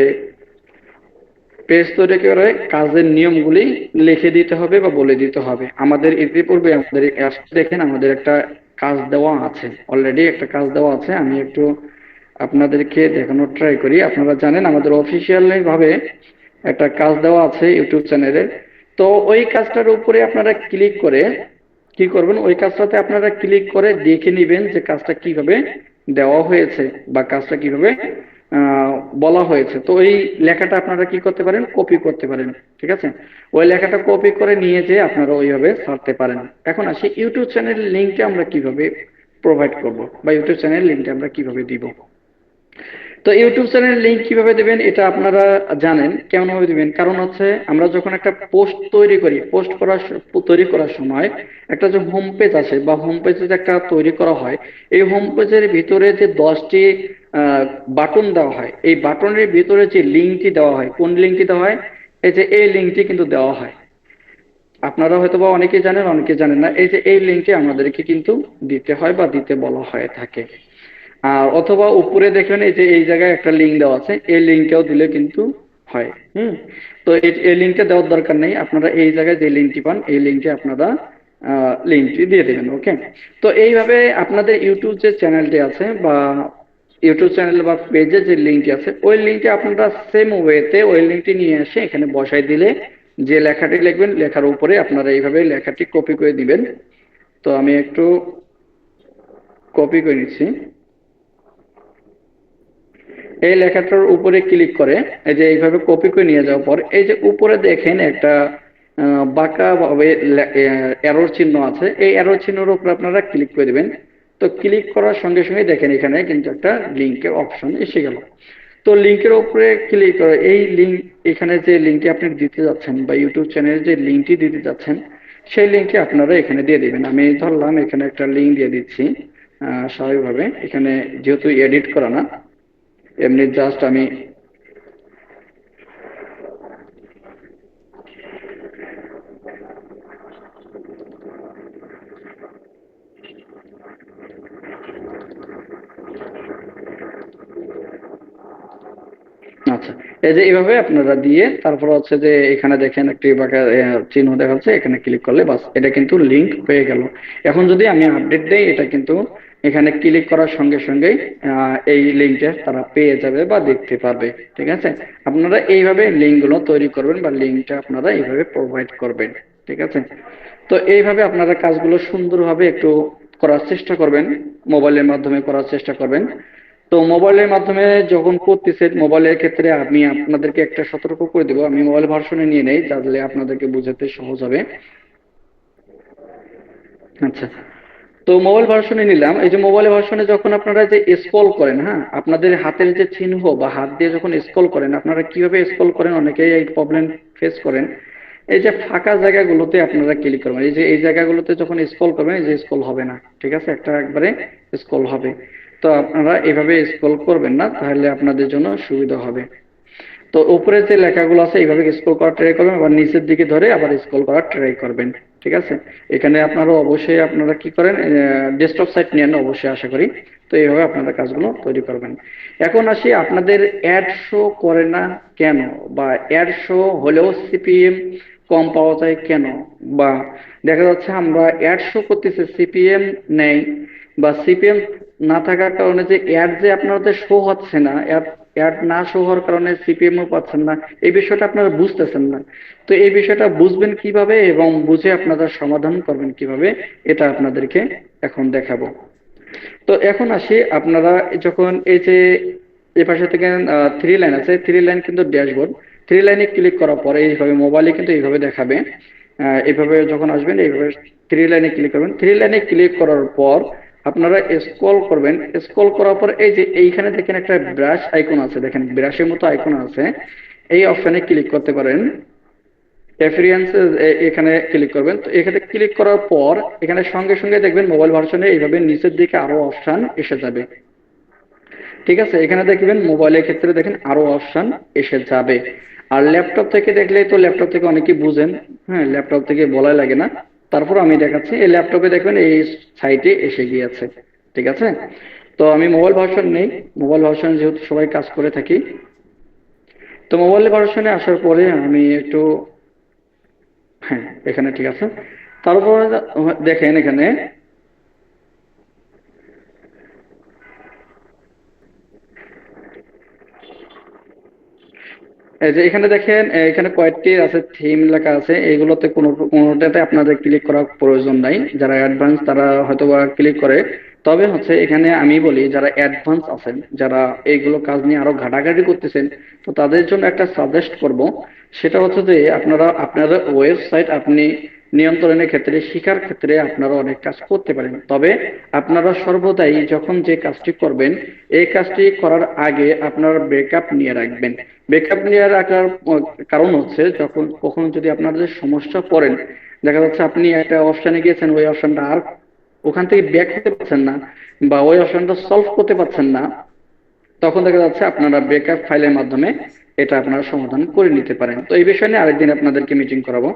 পেজ তৈরি করে কাজের নিয়মগুলি লিখে দিতে হবে বা বলে দিতে হবে। আমাদের ইতিপূর্বে আমাদের দেখেন আমাদের একটা কাজ দেওয়া আছে, অলরেডি একটা কাজ দেওয়া আছে। আমি একটু আপনাদেরকে দেখানোর ট্রাই করি। আপনারা জানেন আমাদের অফিসিয়ালি ভাবে একটা কাজ দেওয়া আছে ইউটিউব চ্যানেলে। তো ওই কাজটার উপরে আপনারা ক্লিক করে কি করবেন, ওই কাজটাতে আপনারা ক্লিক করে দেখে নিবেন যে কাজটা কিভাবে দেওয়া হয়েছে, বা কাজটা কিভাবে আহ, বলা হয়েছে। তো ওই লেখাটা আপনারা কি করতে পারেন, কপি করতে পারেন। ঠিক আছে, ওই লেখাটা কপি করে নিয়ে যেয়ে আপনারা ওইভাবে ছাড়তে পারেন। এখন আসি ইউটিউব চ্যানেলের লিঙ্কটা আমরা কিভাবে প্রোভাইড করব, বা ইউটিউব চ্যানেলের লিঙ্কটা আমরা কিভাবে দিব। তো ইউটিউব চ্যানেলের লিংক কিভাবে দিবেন এটা আপনারা জানেন, কেমন ভাবে দিবেন। কারণ হচ্ছে আমরা যখন একটা পোস্ট তৈরি করি, তৈরি করার সময় একটা যে হোম পেজ আছে, বা হোম পেজ যে একটা তৈরি করা হয়, এই হোম পেজের ভিতরে যে 10টি বাটন দেওয়া হয়, এই বাটনের ভিতরে যে লিঙ্কটি দেওয়া হয়, কোন লিঙ্কটি দেওয়া হয়, এই যে এই লিঙ্কটি কিন্তু দেওয়া হয়। আপনারা হয়তো বা অনেকেই জানেন, অনেকে জানেন না, এই যে এই লিঙ্কটি আমাদেরকে কিন্তু দিতে হয় বা দিতে বলা হয়ে থাকে। আর অথবা উপরে দেখবেন এই যে এই জায়গায় একটা লিঙ্ক দেওয়া আছে, এই লিঙ্কটাও দিলে কিন্তু হয়। হুম। তো এই লিঙ্কটা দেওয়ার দরকার নেই, আপনারা এই জায়গায় যে লিঙ্কটি পান এই লিঙ্কে আপনারা লিঙ্কটি দিয়ে দেবেন। ওকে। তো এইভাবে আপনাদের ইউটিউব যে চ্যানেলটি আছে, বা ইউটিউব চ্যানেল বা পেজে যে লিঙ্কটি আছে, ওই লিঙ্কটি আপনারা সেম ওয়েতে ওই লিঙ্কটি নিয়ে এসে এখানে বসাই দিলে, যে লেখাটি লিখবেন লেখার উপরে আপনারা এইভাবে লেখাটি কপি করে দিবেন। তো আমি একটু কপি করে নিচ্ছি। এই লেখাটার উপরে ক্লিক করে এই যে এইভাবে কপি করে নিয়ে যাওয়ার পর, এই যে উপরে দেখেন একটা বাঁকা ভাবে এরর চিহ্ন আছে, এই এরর চিহ্নের উপর আপনারা ক্লিক করে দিবেন। তো ক্লিক করার সঙ্গে সঙ্গে দেখেন এখানে কিন্তু একটা লিঙ্কের অপশন এসে গেল। তো লিঙ্কের উপরে ক্লিক করে এই লিঙ্ক, এখানে যে লিঙ্কটি আপনি দিতে যাচ্ছেন, বা ইউটিউব চ্যানেলের যে লিঙ্কটি দিতে যাচ্ছেন, সেই লিঙ্কটি আপনারা এখানে দিয়ে দিবেন। আমি ধরলাম এখানে একটা লিঙ্ক দিয়ে দিচ্ছি। স্বাভাবিকভাবে এখানে যেহেতু এডিট করা না, এমনি জাস্ট আমি আচ্ছা, এই যে এইভাবে আপনারা দিয়ে তারপর হচ্ছে যে এখানে দেখেন একটি বাঁকা চিহ্ন দেখাচ্ছে, এখানে ক্লিক করলে বাস এটা কিন্তু লিংক হয়ে গেল। এখন যদি আমি আপডেট দেই, এটা কিন্তু এখানে ক্লিক করার সঙ্গে সঙ্গেই এই লিঙ্কটা তারা পেয়ে যাবে বা দেখতে পারবে। ঠিক আছে, আপনারা এইভাবে লিঙ্ক গুলো তৈরি করবেন, বা লিঙ্কটা আপনারা এইভাবে প্রোভাইড করবেন। ঠিক আছে, তো এইভাবে আপনারা কাজগুলো সুন্দরভাবে একটু করার চেষ্টা করবেন, মোবাইলের মাধ্যমে করার চেষ্টা করবেন। তো মোবাইলের মাধ্যমে যখন করতেছেন, মোবাইলের ক্ষেত্রে আমি আপনাদেরকে একটা সতর্ক করে দেবো, আমি মোবাইল ভার্সনে নিয়ে নেই তাহলে আপনাদেরকে বুঝাতে সহজ হবে। আচ্ছা, তো মোবাইল ভার্সনে নিলাম। এই যে মোবাইল ভার্সনে যখন আপনারা যে স্ক্রল করেন, হ্যাঁ, আপনাদের হাতের যে চিহ্ন বা হাত দিয়ে যখন স্ক্রল করেন, আপনারা কিভাবে স্ক্রল করেন, অনেকেই এই প্রবলেম ফেস করেন। এই যে ফাঁকা জায়গাগুলোতে আপনারা ক্লিক করবেন, এই যে এই জায়গাগুলোতে যখন স্ক্রল করবেন, এই যে স্ক্রল হবে না, ঠিক আছে, একটা একবারে স্ক্রল হবে। তো আপনারা এভাবে স্ক্রল করবেন না, তাহলে আপনাদের জন্য সুবিধা হবে। তো উপরে যে লেখাগুলো আছে এইভাবে স্ক্রল করার ট্রাই করবেন, আবার নিচের দিকে ধরে আবার স্ক্রল করার ট্রাই করবেন। ঠিক আছে, এখানে আপনারা অবশ্যই আপনারা কি করেন, ডেস্কটপ সাইট নেন অবশ্যই আশা করি। তো এইভাবে আপনারা কাজগুলো তৈরি করবেন। এখন আসি আপনাদের অ্যাড শো করে না কেন, বা অ্যাড শো হলেও সিপিএম কম পাওয়া যায় কেন, বা দেখা যাচ্ছে আমরা অ্যাড শো করতেছে সিপিএম নেই, বা সিপিএম না থাকার কারণে যে অ্যাড যে আপনাদের শো হচ্ছে না, অ্যাড অ্যাড না শো হওয়ার কারণে সিপিএমও পাচ্ছেন না, এই বিষয়টা আপনারা বুঝতেছেন না। তো এই বিষয়টা বুঝবেন কিভাবে এবং বুঝে আপনারা সমাধান করবেন কিভাবে, এটা আপনাদেরকে এখন দেখাবো। তো এখন আসি, আপনারা যখন এই যে এই পাশে থেকে থ্রি লাইন আছে, থ্রি লাইন কিন্তু ড্যাশবোর্ড, থ্রি লাইনে ক্লিক করার পরে এইভাবে মোবাইলে কিন্তু এইভাবে দেখাবে। এইভাবে যখন আসবেন এইভাবে থ্রি লাইনে ক্লিক করবেন, থ্রি লাইনে ক্লিক করার পর আপনারা স্ক্রল করবেন, স্ক্রল করার পর এই যে এইখানে দেখেন একটা ব্রাশ আইকন আছে, দেখেন ব্রাশের মতো আইকন আছে, এই অপশনে ক্লিক করতে পারেন। প্রেফারেন্স এখানে ক্লিক করবেন। তো এখানে ক্লিক করার পর এখানে সঙ্গে সঙ্গে দেখবেন মোবাইল ভার্সনে এইভাবে নিচের দিকে আরো অপশন এসে যাবে। ঠিক আছে, এখানে দেখবেন মোবাইলের ক্ষেত্রে দেখেন আরো অপশন এসে যাবে। আর ল্যাপটপ থেকে দেখলে তো ল্যাপটপ থেকে অনেকেই বুঝেন, হ্যাঁ ল্যাপটপ থেকে বলাই লাগে না, তারপর আমি দেখাচ্ছি। এই ল্যাপটপে দেখবেন এই সাইটে এসে গিয়েছে। ঠিক আছে, তো আমি মোবাইল ভার্সন নেই, মোবাইল ভার্সন যেহেতু সবাই কাজ করে থাকি, তো মোবাইল ভার্সনে আসার পরে আমি একটু, হ্যাঁ এখানে ঠিক আছে। তারপর দেখেন এখানে এই যে এখানে দেখেন, এখানে কয়েকটি আছে থিম লেখা আছে, এইগুলোতে কোনোটাতে আপনাদের ক্লিক করার প্রয়োজন নাই, যারা অ্যাডভান্স তারা হয়তো বা ক্লিক করে। তবে হচ্ছে এখানে আমি বলি যারা অ্যাডভান্স আছেন, যারা এইগুলো কাজ নিয়ে আরো ঘাটাঘাটি করতেছেন, তো তাদের জন্য একটা সাজেস্ট করব। সেটা হচ্ছে যে আপনারা আপনাদের ওয়েবসাইট আপনি নিয়ন্ত্রণের ক্ষেত্রে, শিখার ক্ষেত্রে আপনারা অনেক কাজ করতে পারেন। তবে আপনারা সর্বদাই যখন যে কাজটি করবেন, এই কাজটি করার আগে আপনারা ব্যাকআপ নিয়ে রাখবেন। ব্যাকআপ নিয়ে রাখার কারণ হচ্ছে যখন কখনো যদি আপনাদের সমস্যা পড়েন, দেখা যাচ্ছে আপনি একটা অপশনে গিয়েছেন, ওই অপশনটা আর ওখান থেকে ব্যাক হতে পারছেন না, বা ওই অপশনটা সলভ করতে পারছেন না, তখন দেখা যাচ্ছে আপনারা ব্যাকআপ ফাইলের মাধ্যমে এটা আপনারা সমাধান করে নিতে পারেন। তো এই বিষয় নিয়ে আরেকদিন আপনাদেরকে মিটিং করাবো।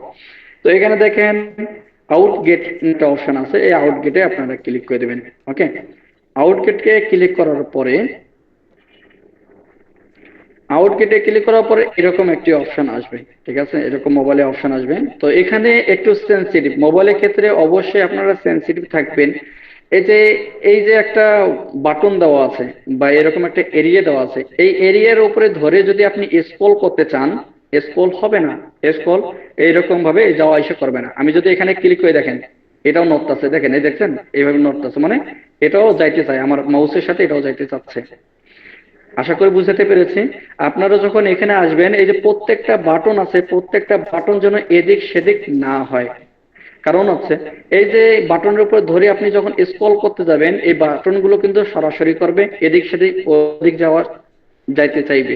তো এখানে দেখেন আউট গেট একটা অপশন আছে, এই আউট গেটে আপনারা ক্লিক করে দেবেন। ওকে, আউট গেটকে ক্লিক করার পরে, আউট গেটে ক্লিক করার পরে এরকম একটি অপশন আসবে। ঠিক আছে, এরকম মোবাইলে অপশন আসবে। তো এখানে একটু সেন্সিটিভ, মোবাইলের ক্ষেত্রে অবশ্যই আপনারা সেন্সিটিভ থাকবেন। এই যে এই যে একটা বাটন দেওয়া আছে বা এরকম একটা এরিয়া দেওয়া আছে, এই এরিয়ার উপরে ধরে যদি আপনি স্ক্রল করতে চান, স্ক্রল হবে না, স্ক্রল এইরকম ভাবে যাওয়া আসা করবে না। আমি যদি এখানে ক্লিক করে দেখেন, এটাও নড়তাছে, দেখেন এই দেখছেন এইভাবে নড়তাছে, মানে এটাও যাইতে চায়, আমার মাউসের সাথে এটাও যাইতে চাচ্ছে। আশা করি বুঝতে পেরেছি। আপনারা যখন এখানে আসবেন, এই যে প্রত্যেকটা বাটন আছে, প্রত্যেকটা বাটন যেন এদিক সেদিক না হয়। কারণ হচ্ছে এই যে বাটনের উপর ধরে আপনি যখন স্ক্রল করতে যাবেন, এই বাটনগুলো কিন্তু সরাসরি করবে, এদিক সেদিক ওদিক যাওয়ার যাইতে চাইবে।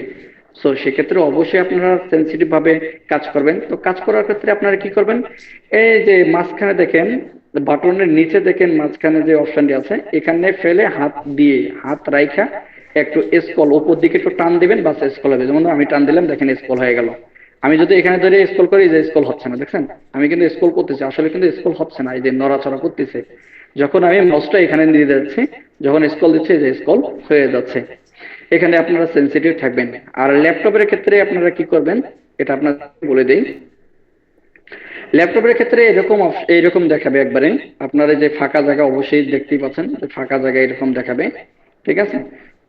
সো সেক্ষেত্রে অবশ্যই আপনারা সেন্সিটিভ ভাবে কাজ করবেন। তো কাজ করার ক্ষেত্রে আপনারা কি করবেন, এই যে মাঝখানে দেখেন, বাটনের নিচে দেখেন মাঝখানে যে অপশনটি আছে, এখানে ফেলে হাত দিয়ে, হাত রাইখা একটু স্ক্রল উপর দিকে একটু টান দিবেন, বাস স্ক্রল হবে। যেমন আমি টান দিলাম, দেখেন স্ক্রল হয়ে গেল। আমি যদি এখানে ধরে স্ক্রল করি, যে স্ক্রল হচ্ছে না, দেখছেন আমি কিন্তু স্ক্রল করতেছি, আসলে কিন্তু স্ক্রল হচ্ছে না, এই যে নড়াচড়া করতেছে। যখন আমি মাউসটা এখানে নিয়ে যাচ্ছি, যখন স্ক্রল দিচ্ছি, যে স্ক্রল হয়ে যাচ্ছে। এখানে আপনারা সেন্সিটিভ থাকবেন। আর ল্যাপটপের ক্ষেত্রে আপনারা কি করবেন, এটা আপনাদের বলে দেই। ল্যাপটপের ক্ষেত্রে এরকম এইরকম দেখাবে একবারে, আপনারা যে ফাঁকা জায়গা অবশ্যই দেখতেই পাচ্ছেন, যে ফাঁকা জায়গা এরকম দেখাবে। ঠিক আছে,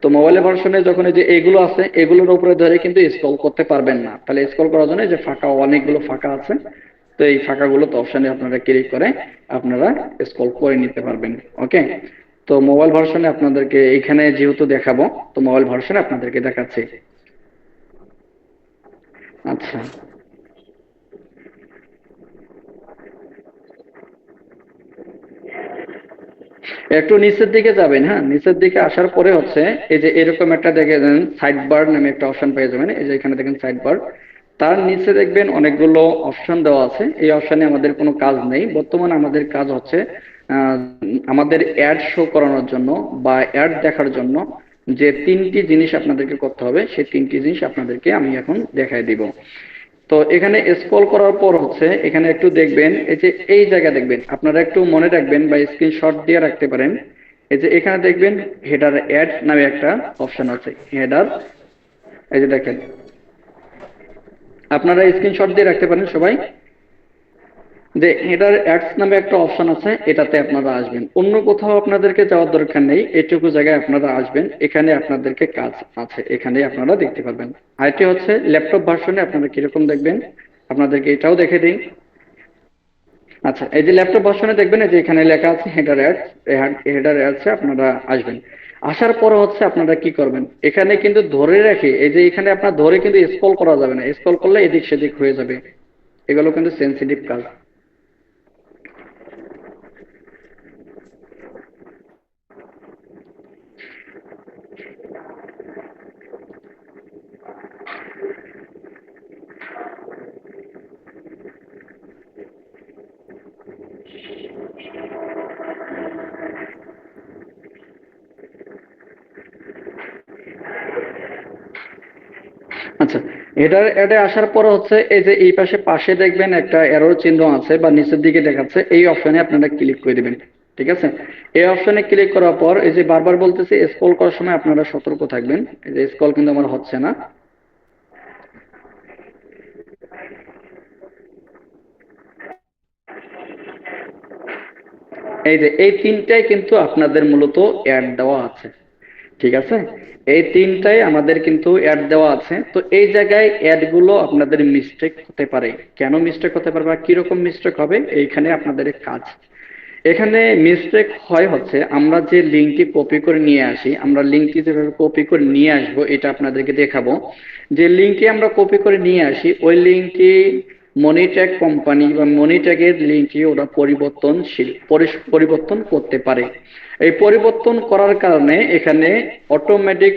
তো মোবাইলের ভার্সনে যখন এই যে এইগুলো আছে, এগুলোর উপরে ধরে কিন্তু স্ক্রল করতে পারবেন না। তাহলে স্ক্রল করার জন্য এই যে ফাঁকা, অনেকগুলো ফাঁকা আছে, তো এই ফাঁকাগুলো তো অপশনে আপনারা ক্লিক করে আপনারা স্ক্রল করে নিতে পারবেন। ওকে, তো মোবাইল ভার্সনে আপনাদেরকে এখানে যেহেতু দেখাবো, তো মোবাইল ভার্সনে আপনাদেরকে দেখাচ্ছি। আচ্ছা, একটু নিচের দিকে যাবেন, হ্যাঁ নিচের দিকে আসার পরে হচ্ছে এই যে এরকম একটা দেখে দেন, সাইড বার নামে একটা অপশন পেয়ে যাবেন। এই যে এখানে দেখেন সাইড বার, তার নিচে দেখবেন অনেকগুলো অপশন দেওয়া আছে, এই অপশনে আমাদের কোনো কাজ নেই বর্তমানে। আমাদের কাজ হচ্ছে আহ, আমাদের অ্যাড শো করানোর জন্য বা অ্যাড দেখার জন্য যে তিনটি জিনিস আপনাদেরকে করতে হবে, সেই তিনটি জিনিস আপনাদেরকে আমি এখন দেখাই দিব। তো এখানে স্ক্রল করার পর হচ্ছে এখানে একটু দেখবেন, এই যে এই জায়গা দেখবেন, আপনারা একটু মনে রাখবেন বা স্ক্রিনশট দিয়ে রাখতে পারেন। এই যে এখানে দেখবেন হেডার অ্যাড নামে একটা অপশন আছে, হেডার। এই যে দেখেন, আপনারা স্ক্রিনশট দিয়ে রাখতে পারেন সবাই, যে হেডার অ্যাডস নামে একটা অপশন আছে, এটাতে আপনারা আসবেন। অন্য কোথাও আপনাদেরকে যাওয়ার দরকার নেই, এটুকু জায়গায় আপনারা আসবেন, এখানে আপনাদেরকে কাজ আছে, এখানে আপনারা দেখতে পারবেন। আরেকটি হচ্ছে ল্যাপটপ ভার্সনে আপনারা কিরকম দেখবেন, আপনাদেরকে এটাও দেখে দিই। আচ্ছা, এই যে ল্যাপটপ ভার্সনে দেখবেন, এই যে এখানে লেখা আছে হেডার অ্যাডস, হেডার অ্যাডসে আপনারা আসবেন। আসার পর হচ্ছে আপনারা কি করবেন, এখানে কিন্তু ধরে রাখি, এই যে এখানে আপনার ধরে কিন্তু স্ক্রল করা যাবে না, স্ক্রল করলে এদিক সেদিক হয়ে যাবে, এগুলো কিন্তু সেন্সিটিভ কাজ। আচ্ছা, এটার অ্যাডে আসার পর হচ্ছে এই যে এই পাশে পাশে দেখবেন একটা অ্যারোর চিহ্ন আছে বা নিচের দিকে দেখাচ্ছে, এই অপশনে আপনারা ক্লিক করে দিবেন। ঠিক আছে, এই অপশনে ক্লিক করার পর এই যে বারবার বলতেছি স্ক্রল করার সময় আপনারা সতর্ক থাকবেন। এই যে স্ক্রল কিন্তু আমার হচ্ছে না। এই যে এই তিনটাই কিন্তু আপনাদের মূলত অ্যাড দেওয়া আছে। ঠিক আছে, এই তিনটাই আমাদের কিন্তু অ্যাড দেওয়া আছে। তো এই জায়গায় অ্যাড গুলো আপনাদের মিস্টেক হতে পারে, কেন মিস্টেক হতে পারে বা কিরকম মিস্টেক হবে, এইখানে আপনাদের কাজ। এখানে মিস্টেক হয় হচ্ছে আমরা যে লিঙ্কটি কপি করে নিয়ে আসি, আমরা লিঙ্কটি যেভাবে কপি করে নিয়ে আসবো এটা আপনাদেরকে দেখাবো। যে লিঙ্কটি আমরা কপি করে নিয়ে আসি ওই লিঙ্কটি মনিট্যাগ কোম্পানি বা মনিট্যাগের লিঙ্কটি ওরা পরিবর্তনশীল, পরিবর্তন করতে পারে। এই পরিবর্তন করার কারণে এখানে অটোমেটিক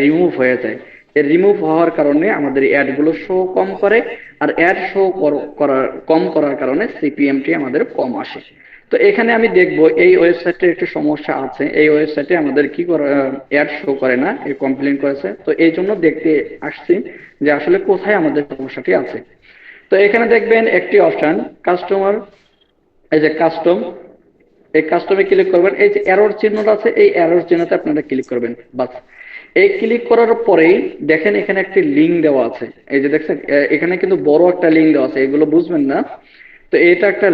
রিমুভ হয়ে যায়। এই রিমুভ হওয়ার কারণে আমাদের অ্যাড গুলো শো কম করে, আর অ্যাড শো করার কম করার কারণে সিপিএমটি আমাদের কম আসে। তো এখানে আমি দেখব এই ওয়েবসাইটে একটু সমস্যা আছে, এই ওয়েবসাইটে আমাদের কি করে অ্যাড শো করে না, এই কমপ্লেন করেছে। তো এই জন্য দেখতে আসছি যে আসলে কোথায় আমাদের সমস্যাটি আছে। তো এখানে দেখবেন একটি অপশন কাস্টমার, এই যে কাস্টম, এই কাস্টমে ক্লিক করবেন, এই যে এরর চিহ্নটা আছে এই এরর চিহ্নতে আপনারা ক্লিক করবেন, বাস। এই ক্লিক করার পরেই দেখেন এখানে একটি লিঙ্ক দেওয়া আছে, এই যে দেখছেন এখানে কিন্তু বড় একটা লিঙ্ক দেওয়া আছে, এগুলো বুঝবেন না। তো এটা একটা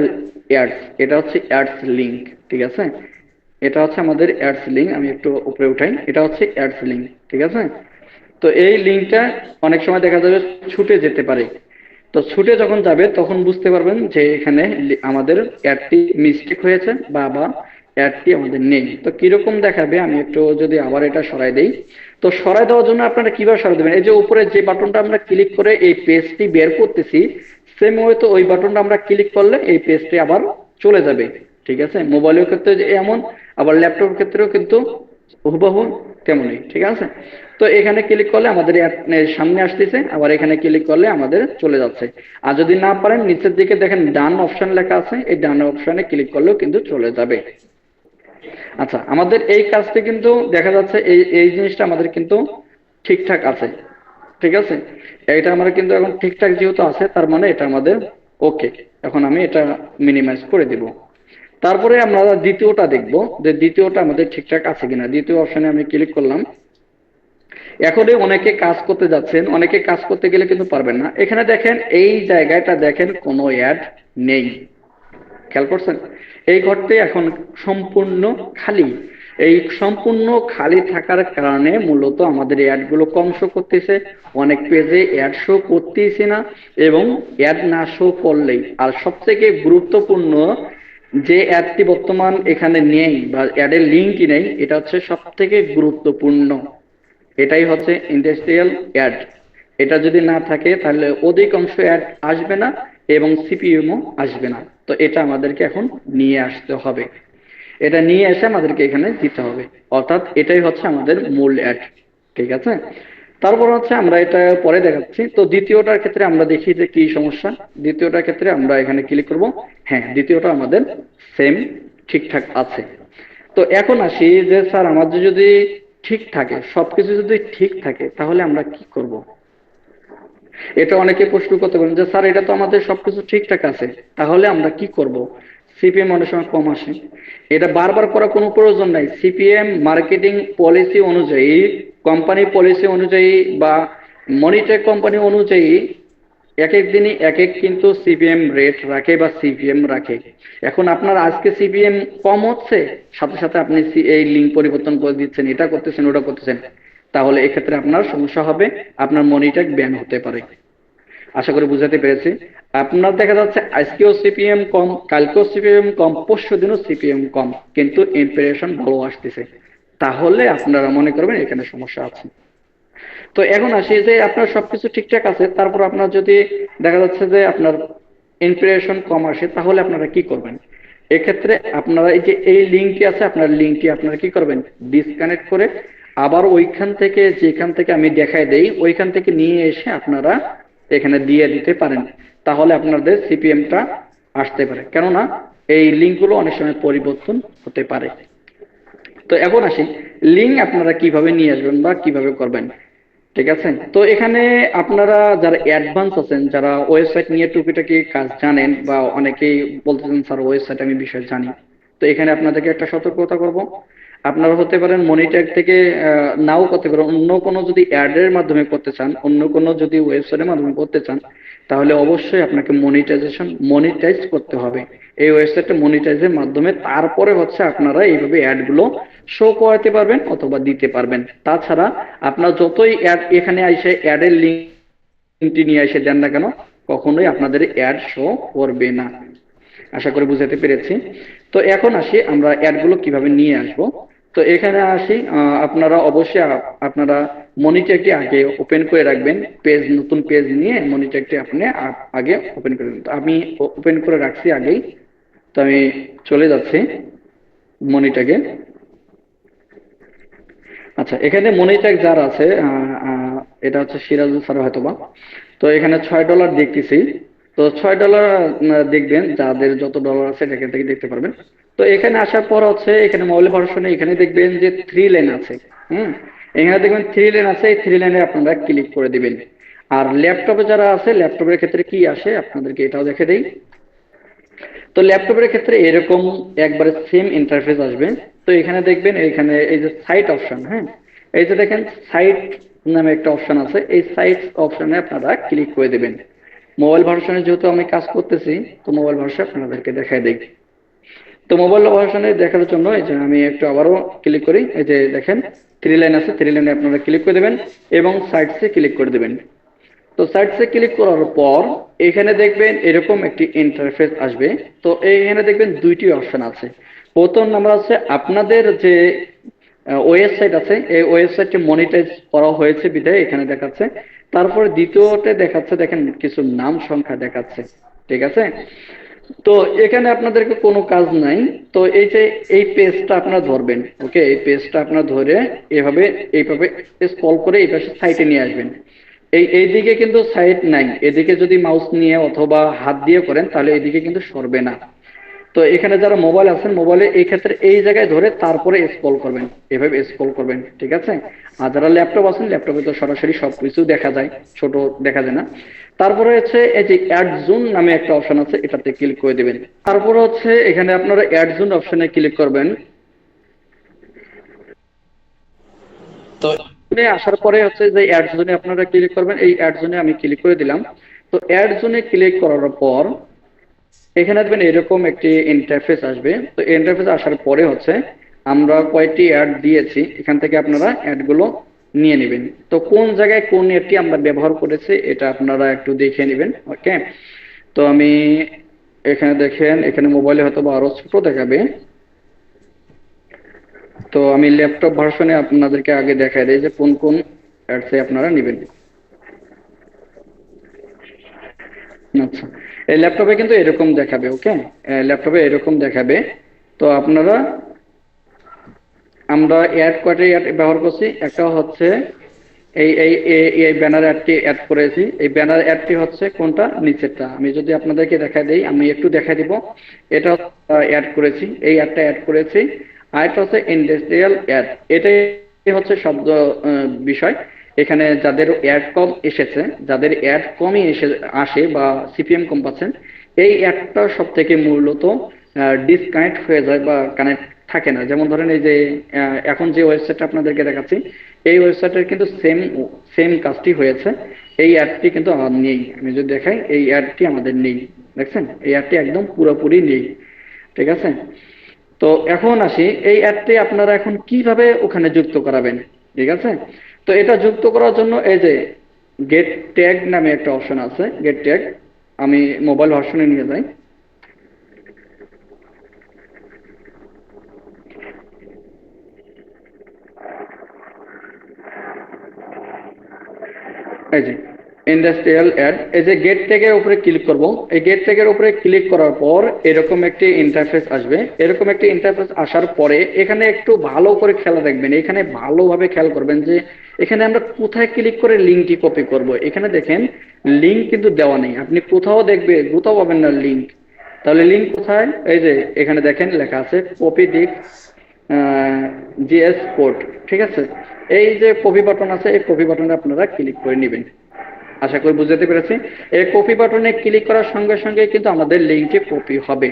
অ্যাডস, এটা হচ্ছে অ্যাডস লিঙ্ক। ঠিক আছে, এটা হচ্ছে আমাদের অ্যাডস লিঙ্ক, আমি একটু উপরে উঠাই, এটা হচ্ছে অ্যাডস লিঙ্ক। ঠিক আছে, তো এই লিঙ্কটা অনেক সময় দেখা যাবে ছুটে যেতে পারে। তো ছুটে যখন যাবে তখন বুঝতে পারবেন যে এখানে আমাদের অ্যাডটি মিস্টেক হয়েছে বা বা অ্যাডটি আমাদের নেই। তো কিরকম দেখাবে, আমি একটু যদি আবার এটা সরাই দেই। তো সরাই দেওয়ার জন্য আপনারা কিভাবে সরাই দেবেন, এই যে উপরে যে বাটনটা আমরা ক্লিক করে এই পেজটি বের করতেছি, সেম হয়তো ওই বাটনটা আমরা ক্লিক করলে এই পেজটি আবার চলে যাবে। ঠিক আছে, মোবাইলের ক্ষেত্রে যে এমন, আবার ল্যাপটপের ক্ষেত্রেও কিন্তু হুবহু তেমনই। ঠিক আছে, তো এখানে ক্লিক করলে আমাদের সামনে আসতেছে, আবার এখানে ক্লিক করলে আমাদের চলে যাচ্ছে। আর যদি না পারেন নিচের দিকে দেখেন ডান অপশন লেখা আছে, এই ডান অপশনে ক্লিক করলেও কিন্তু চলে যাবে। আচ্ছা, আমাদের এই কাজটি কিন্তু দেখা যাচ্ছে এই এই জিনিসটা আমাদের কিন্তু ঠিকঠাক আছে। ঠিক আছে, এটা আমার কিন্তু এখন ঠিকঠাক যেহেতু আছে তার মানে এটা আমাদের ওকে। এখন আমি এটা মিনিমাইজ করে দিব। তারপরে আমরা দ্বিতীয়টা দেখব যে দ্বিতীয়টা আমাদের ঠিকঠাক আছে কিনা। দ্বিতীয় অপশনে আমি ক্লিক করলাম। এখনই অনেকে কাজ করতে যাচ্ছেন, অনেকে কাজ করতে গেলে কিন্তু পারবেন না। এখানে দেখেন এই জায়গাটা দেখেন কোনো অ্যাড নেই, খেয়াল করছেন? এই ঘরটি এখন সম্পূর্ণ খালি। এই সম্পূর্ণ খালি থাকার কারণে মূলত আমাদের অ্যাড গুলো কম শো করতেছে, অনেক পেজে অ্যাড শো করতেইছে না, এবং অ্যাড না শো করলেই আর সবথেকে গুরুত্বপূর্ণ যে অ্যাডটি বর্তমান এখানে নেই বা অ্যাডের লিঙ্কই নেই, এটা হচ্ছে সব থেকে গুরুত্বপূর্ণ। এটাই হচ্ছে ইন্ডাস্ট্রিয়াল অ্যাড। এটা যদি না থাকে তাহলে অধিকাংশ অ্যাড আসবে না এবং সিপিইউমও আসবে না। তো এটা আমাদেরকে এখন নিয়ে আসতে হবে, এটা নিয়ে এসে আমাদেরকে এখানে দিতে হবে, অর্থাৎ এটাই হচ্ছে আমাদের মূল অ্যাড। ঠিক আছে, তারপর হচ্ছে আমরা এটা পরে দেখাচ্ছি। তো দ্বিতীয়টার ক্ষেত্রে আমরা দেখি যে কি সমস্যা। দ্বিতীয়টার ক্ষেত্রে আমরা এখানে ক্লিক করব। হ্যাঁ, দ্বিতীয়টা আমাদের সেম ঠিকঠাক আছে। তো এখন আসি যে স্যার আমাদের যদি ঠিক থাকে, সবকিছু যদি ঠিক থাকে, তাহলে আমরা কি করব? এটা অনেকে প্রশ্ন করতে পারেন যে স্যার এটা তো আমাদের সবকিছু ঠিকঠাক আছে, তাহলে আমরা কি করব? সিপিএম অনেক সময় কম আসে। এটা বারবার করা কোনো প্রয়োজন নাই। সিপিএম মার্কেটিং পলিসি অনুযায়ী, কোম্পানি পলিসি অনুযায়ী বা মনিটর কোম্পানি অনুযায়ী এক এক দিনই এক এক কিন্তু সিপিএম রেট রাখে বা সিপিএম রাখে। এখন আপনার আজকে সিপিএম কম হচ্ছে, সাথে সাথে আপনি এই লিঙ্ক পরিবর্তন করে দিচ্ছেন, এটা করতেছেন, ওটা করতেছেন, তাহলে এক্ষেত্রে আপনার সমস্যা হবে, আপনার মনিটর ব্যান হতে পারে। আশা করি বুঝাতে পেরেছি। আপনার দেখা যাচ্ছে আজকেও সিপিএম কম, কালকেও সিপিএম কম, পরশু দিনও সিপিএম কম, কিন্তু ইমপ্রেশন ভালো আসতেছে, তাহলে আপনারা মনে করবেন এখানে সমস্যা আছে। তো এখন আসি যে আপনার সবকিছু ঠিকঠাক আছে, তারপর আপনার যদি দেখা যাচ্ছে যে আপনার ইনস্পিরেশন কম আসে, তাহলে আপনারা কি করবেন? এক্ষেত্রে আপনারা এই যে এই লিঙ্কটি আছে, আপনার লিঙ্কটি আপনারা কি করবেন? ডিসকানেক্ট করে আবার ওইখান থেকে, যেখান থেকে আমি দেখাই দেই, ওইখান থেকে নিয়ে এসে আপনারা এখানে দিয়ে দিতে পারেন। তাহলে আপনাদের সিপিএমটা আসতে পারে, কেননা এই লিঙ্কগুলো অনেক সময় পরিবর্তন হতে পারে। তো এখন আসি লিঙ্ক আপনারা কিভাবে নিয়ে আসবেন বা কিভাবে করবেন। ঠিক আছে, তো এখানে আপনারা যারা অ্যাডভান্স আছেন, যারা ওয়েবসাইট নিয়ে টুকিটাকি কাজ জানেন, বা অনেকেই বলতেছেন স্যার ওয়েবসাইট আমি বিষয় জানি, তো এখানে আপনাদেরকে একটা সতর্কতা করব। আপনারা হতে পারেন মনিটর থেকে নাও করতে পারেন, অন্য কোনো যদি অ্যাডের মাধ্যমে করতে চান, অন্য কোনো যদি ওয়েবসাইটের মাধ্যমে করতে চান, তাহলে অবশ্যই আপনাকে মনিটাইজ করতে হবে। এই ওয়েবসাইটটা মনিটাইজের মাধ্যমে তারপরে হচ্ছে আপনারা এইভাবে অ্যাডগুলো শো করাতে পারবেন অথবা দিতে পারবেন। তাছাড়া আপনার যতই অ্যাড এখানে এসে অ্যাডের লিঙ্কটি নিয়ে এসে দেন না কেন, কখনোই আপনাদের অ্যাড শো করবে না। আশা করি বুঝাতে পেরেছি। তো এখন আসি আমরা অ্যাডগুলো কিভাবে নিয়ে আসব। তো এখানে আসি, আপনারা অবশ্যই আপনারা মনিটরটি আগে ওপেন করে রাখবেন। পেজ, নতুন পেজ নিয়ে মনিটরটি আপনি আগে ওপেন করে দিন। তো আমি ওপেন করে রাখছি আগেই। তো আমি চলে যাচ্ছি মনিটরে। আচ্ছা, এখানে মনিটর যার আছে, এটা হচ্ছে সিরাজুল স্যার হয়তোবা। তো এখানে $6 দেখতেছি। তো $6 দেখবেন, যাদের যত ডলার আছে এটা এখান থেকে দেখতে পারবেন। তো এখানে আসার পর হচ্ছে এখানে মোবাইল ভার্সনে এখানে দেখবেন যে 3 লেন আছে। হুম, এখানে দেখবেন 3 লেন আছে, এই 3 লেনে আপনারা ক্লিক করে দিবেন। আর ল্যাপটপে যারা আছে, ল্যাপটপের ক্ষেত্রে কি আসে আপনাদেরকে এটাও দেখে দেই। তো ল্যাপটপের ক্ষেত্রে এরকম একবারে সেম ইন্টারফেস আসবে। তো এখানে দেখবেন, এখানে এই যে সাইট অপশন, হ্যাঁ, এই যে দেখেন সাইট নামে একটা অপশন আছে, এই সাইট অপশনে আপনারা ক্লিক করে দেবেন। মোবাইল ভার্সনে যেহেতু আমি কাজ করতেছি, তো মোবাইল ভার্সন আপনাদেরকে দেখাই দিই। তো মোবাইল ভার্সনে দেখার জন্য এই যে আমি একটু আবারও ক্লিক করি, এই যে দেখেন 3 লাইন আছে, 3 লাইনে আপনারা ক্লিক করে দেবেন এবং সাইটসে ক্লিক করে দেবেন। তো সাইটসে ক্লিক করার পর এখানে দেখবেন এরকম একটি ইন্টারফেস আসবে। তো এখানে দেখবেন দুইটি অপশন আছে। প্রথম নাম্বার আছে আপনাদের যে ওয়েবসাইট আছে, এই ওয়েবসাইটটি মনিটাইজ করা হয়েছে বিধায় এখানে দেখাচ্ছে। তারপরে দ্বিতীয়তে দেখাচ্ছে, দেখেন কিছু নাম সংখ্যা দেখাচ্ছে। ঠিক আছে, তো এখানে আপনাদেরকে কোনো কাজ নাই। তো এই যে এই পেজটা আপনারা ধরবেন, ওকে, এই পেজটা আপনারা ধরে এভাবে এইভাবে স্ক্রল করে এই পাশে সাইটে নিয়ে আসবেন। এইদিকে কিন্তু সাইট নাই, এদিকে যদি মাউস নিয়ে অথবা হাত দিয়ে করেন তাহলে এদিকে কিন্তু সরবে না। তো এখানে যারা মোবাইল আছেন, মোবাইলে এই ক্ষেত্রে এই জায়গায় ধরে তারপরে স্ক্রল করবেন, এভাবে স্ক্রল করবেন। ঠিক আছে, আর যারা ল্যাপটপ আছেন, ল্যাপটপে তো সরাসরি সবকিছু দেখা যায়, ছোট দেখা যায় না। তারপরে হচ্ছে এই যে অ্যাড জোন নামে একটা অপশন আছে, এটাতে ক্লিক করে দিবেন। তারপরে হচ্ছে এখানে আপনারা অ্যাড জোন অপশনে ক্লিক করবেন। তো এখানে আসার পরে হচ্ছে যে অ্যাড জোনে আপনারা ক্লিক করবেন, এই অ্যাড জোনে আমি ক্লিক করে দিলাম। তো অ্যাড জোনে ক্লিক করার পর এখানে দেখবেন এরকম একটি ইন্টারফেস আসবে। তো ইন্টারফেস আসার পরে হচ্ছে আমরা কয়েকটি অ্যাড দিয়েছি, এখান থেকে আপনারা অ্যাডগুলো নিয়ে নেবেন। তো কোন জায়গায় কোন অ্যাডটি আমরা ব্যবহার করেছি এটা আপনারা একটু দেখে নেবেন। ওকে, তো আমি এখানে দেখেন, এখানে মোবাইলে হয়তো বা আরো ছোট দেখাবে। তো আমি ল্যাপটপ ভার্সনে আপনাদেরকে আগে দেখাই দিই যে কোন কোন অ্যাডসে আপনারা নেবেন। আচ্ছা, এই ল্যাপটপে কিন্তু এরকম দেখাবে। ওকে, ল্যাপটপে এরকম দেখাবে। তো আপনারা, আমরা অ্যাড কয়টা অ্যাড ব্যবহার করছি, একটা হচ্ছে এই ব্যানার অ্যাডটি অ্যাড করেছি। এই ব্যানার অ্যাডটি হচ্ছে কোনটা, নিচেরটা। আমি যদি আপনাদেরকে দেখা দেই, আমি একটু দেখা দিব। এটা অ্যাড করেছি, এই অ্যাডটা অ্যাড করেছি। আর এটা হচ্ছে ইন্ডাস্ট্রিয়াল অ্যাড। এটাই হচ্ছে শব্দ বিষয়। এখানে যাদের অ্যাড কম এসেছে, যাদের অ্যাড কমই আসে বা সিপিএম কম পাচ্ছেন, এই অ্যাডটা সব থেকে মূলত ডিসকানেক্ট হয়ে যায় বা কানেক্ট থাকে না। যেমন ধরেন এই যে এখন যে ওয়েবসাইটটা আপনাদেরকে দেখাচ্ছি, এই ওয়েবসাইটের কিন্তু সেম সেম কাজটি হয়েছে। এই অ্যাডটি কিন্তু আমার নেই। আমি যদি দেখাই, এই অ্যাডটি আমাদের নেই। দেখছেন, এই অ্যাডটি একদম পুরোপুরি নেই। ঠিক আছে। তো এখন আসি, এই অ্যাডটি আপনারা এখন কিভাবে ওখানে যুক্ত করাবেন। ঠিক আছে। তো এটা যুক্ত করার জন্য এই যে গেট ট্যাগ নামে একটা অপশন আছে, গেট ট্যাগ। আমি মোবাইল ভার্সনে নিয়ে যাই। এই যে ইন্ডাস্ট্রিয়াল অ্যাড, এই যে গেট ট্যাগের উপরে ক্লিক করব। এই গেট ট্যাগের উপরে ক্লিক করার পর এরকম একটি ইন্টারফেস আসবে। এরকম একটি ইন্টারফেস আসার পরে এখানে একটু ভালো করে খেলা দেখবেন, এখানে ভালোভাবে খেয়াল করবেন যে এখানে আমরা কোথায় ক্লিক করে লিঙ্কটি কপি করব। এখানে দেখেন লিঙ্ক কিন্তু দেওয়া নেই। আপনি কোথাও দেখবে, কোথাও পাবেন না লিঙ্ক। তাহলে লিঙ্ক কোথায়? এই যে এখানে দেখেন লেখা আছে কপি ডিস্ক জিএস কোড। ঠিক আছে। এই যে কপি বাটন আছে, এই কপি বাটনে আপনারা ক্লিক করে নেবেন। আশা করি বুঝতে পেরেছি। এই কপি বাটনে ক্লিক করার সঙ্গে সঙ্গে কিন্তু আমাদের লিঙ্কটি কপি হবে।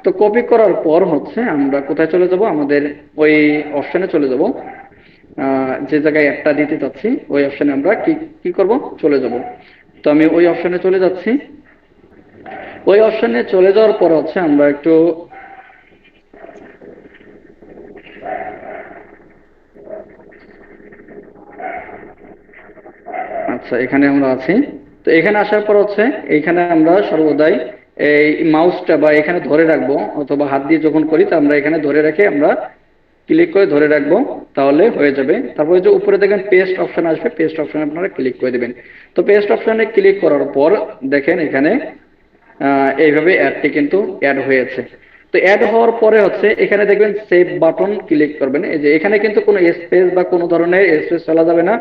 তো কপি করার পর হচ্ছে আমরা কোথায় চলে যাব, আমাদের ওই অপশনে চলে যাব। যে জায়গায় অ্যাডটা দিতে চাচ্ছি ওই অপশনে আমরা কি কি করব, চলে যাব। তো আমি ওই অপশনে চলে যাচ্ছি। ওই অপশনে চলে যাওয়ার পর হচ্ছে আমরা একটু, আচ্ছা এখানে আমরা আছি। তো এখানে আসার পর হচ্ছে এইখানে আমরা সর্বদাই এই মাউসটা বা এখানে ধরে রাখবো, অথবা হাত দিয়ে যখন করি তা আমরা এখানে ধরে রেখে আমরা ক্লিক করে ধরে রাখবো, তাহলে হয়ে যাবে। তারপরে যে উপরে দেখেন পেস্ট অপশন আসবে, পেস্ট অপশনে আপনারা ক্লিক করে দেবেন। তো পেস্ট অপশনে ক্লিক করার পর দেখেন এখানে এইভাবে অ্যাডটি কিন্তু অ্যাড হয়েছে। তো অ্যাড হওয়ার পরে হচ্ছে এখানে দেখবেন সেভ বাটন ক্লিক করবেন। এই যে এখানে কিন্তু কোনো স্পেস বা কোনো ধরনের স্পেস চলা যাবে না,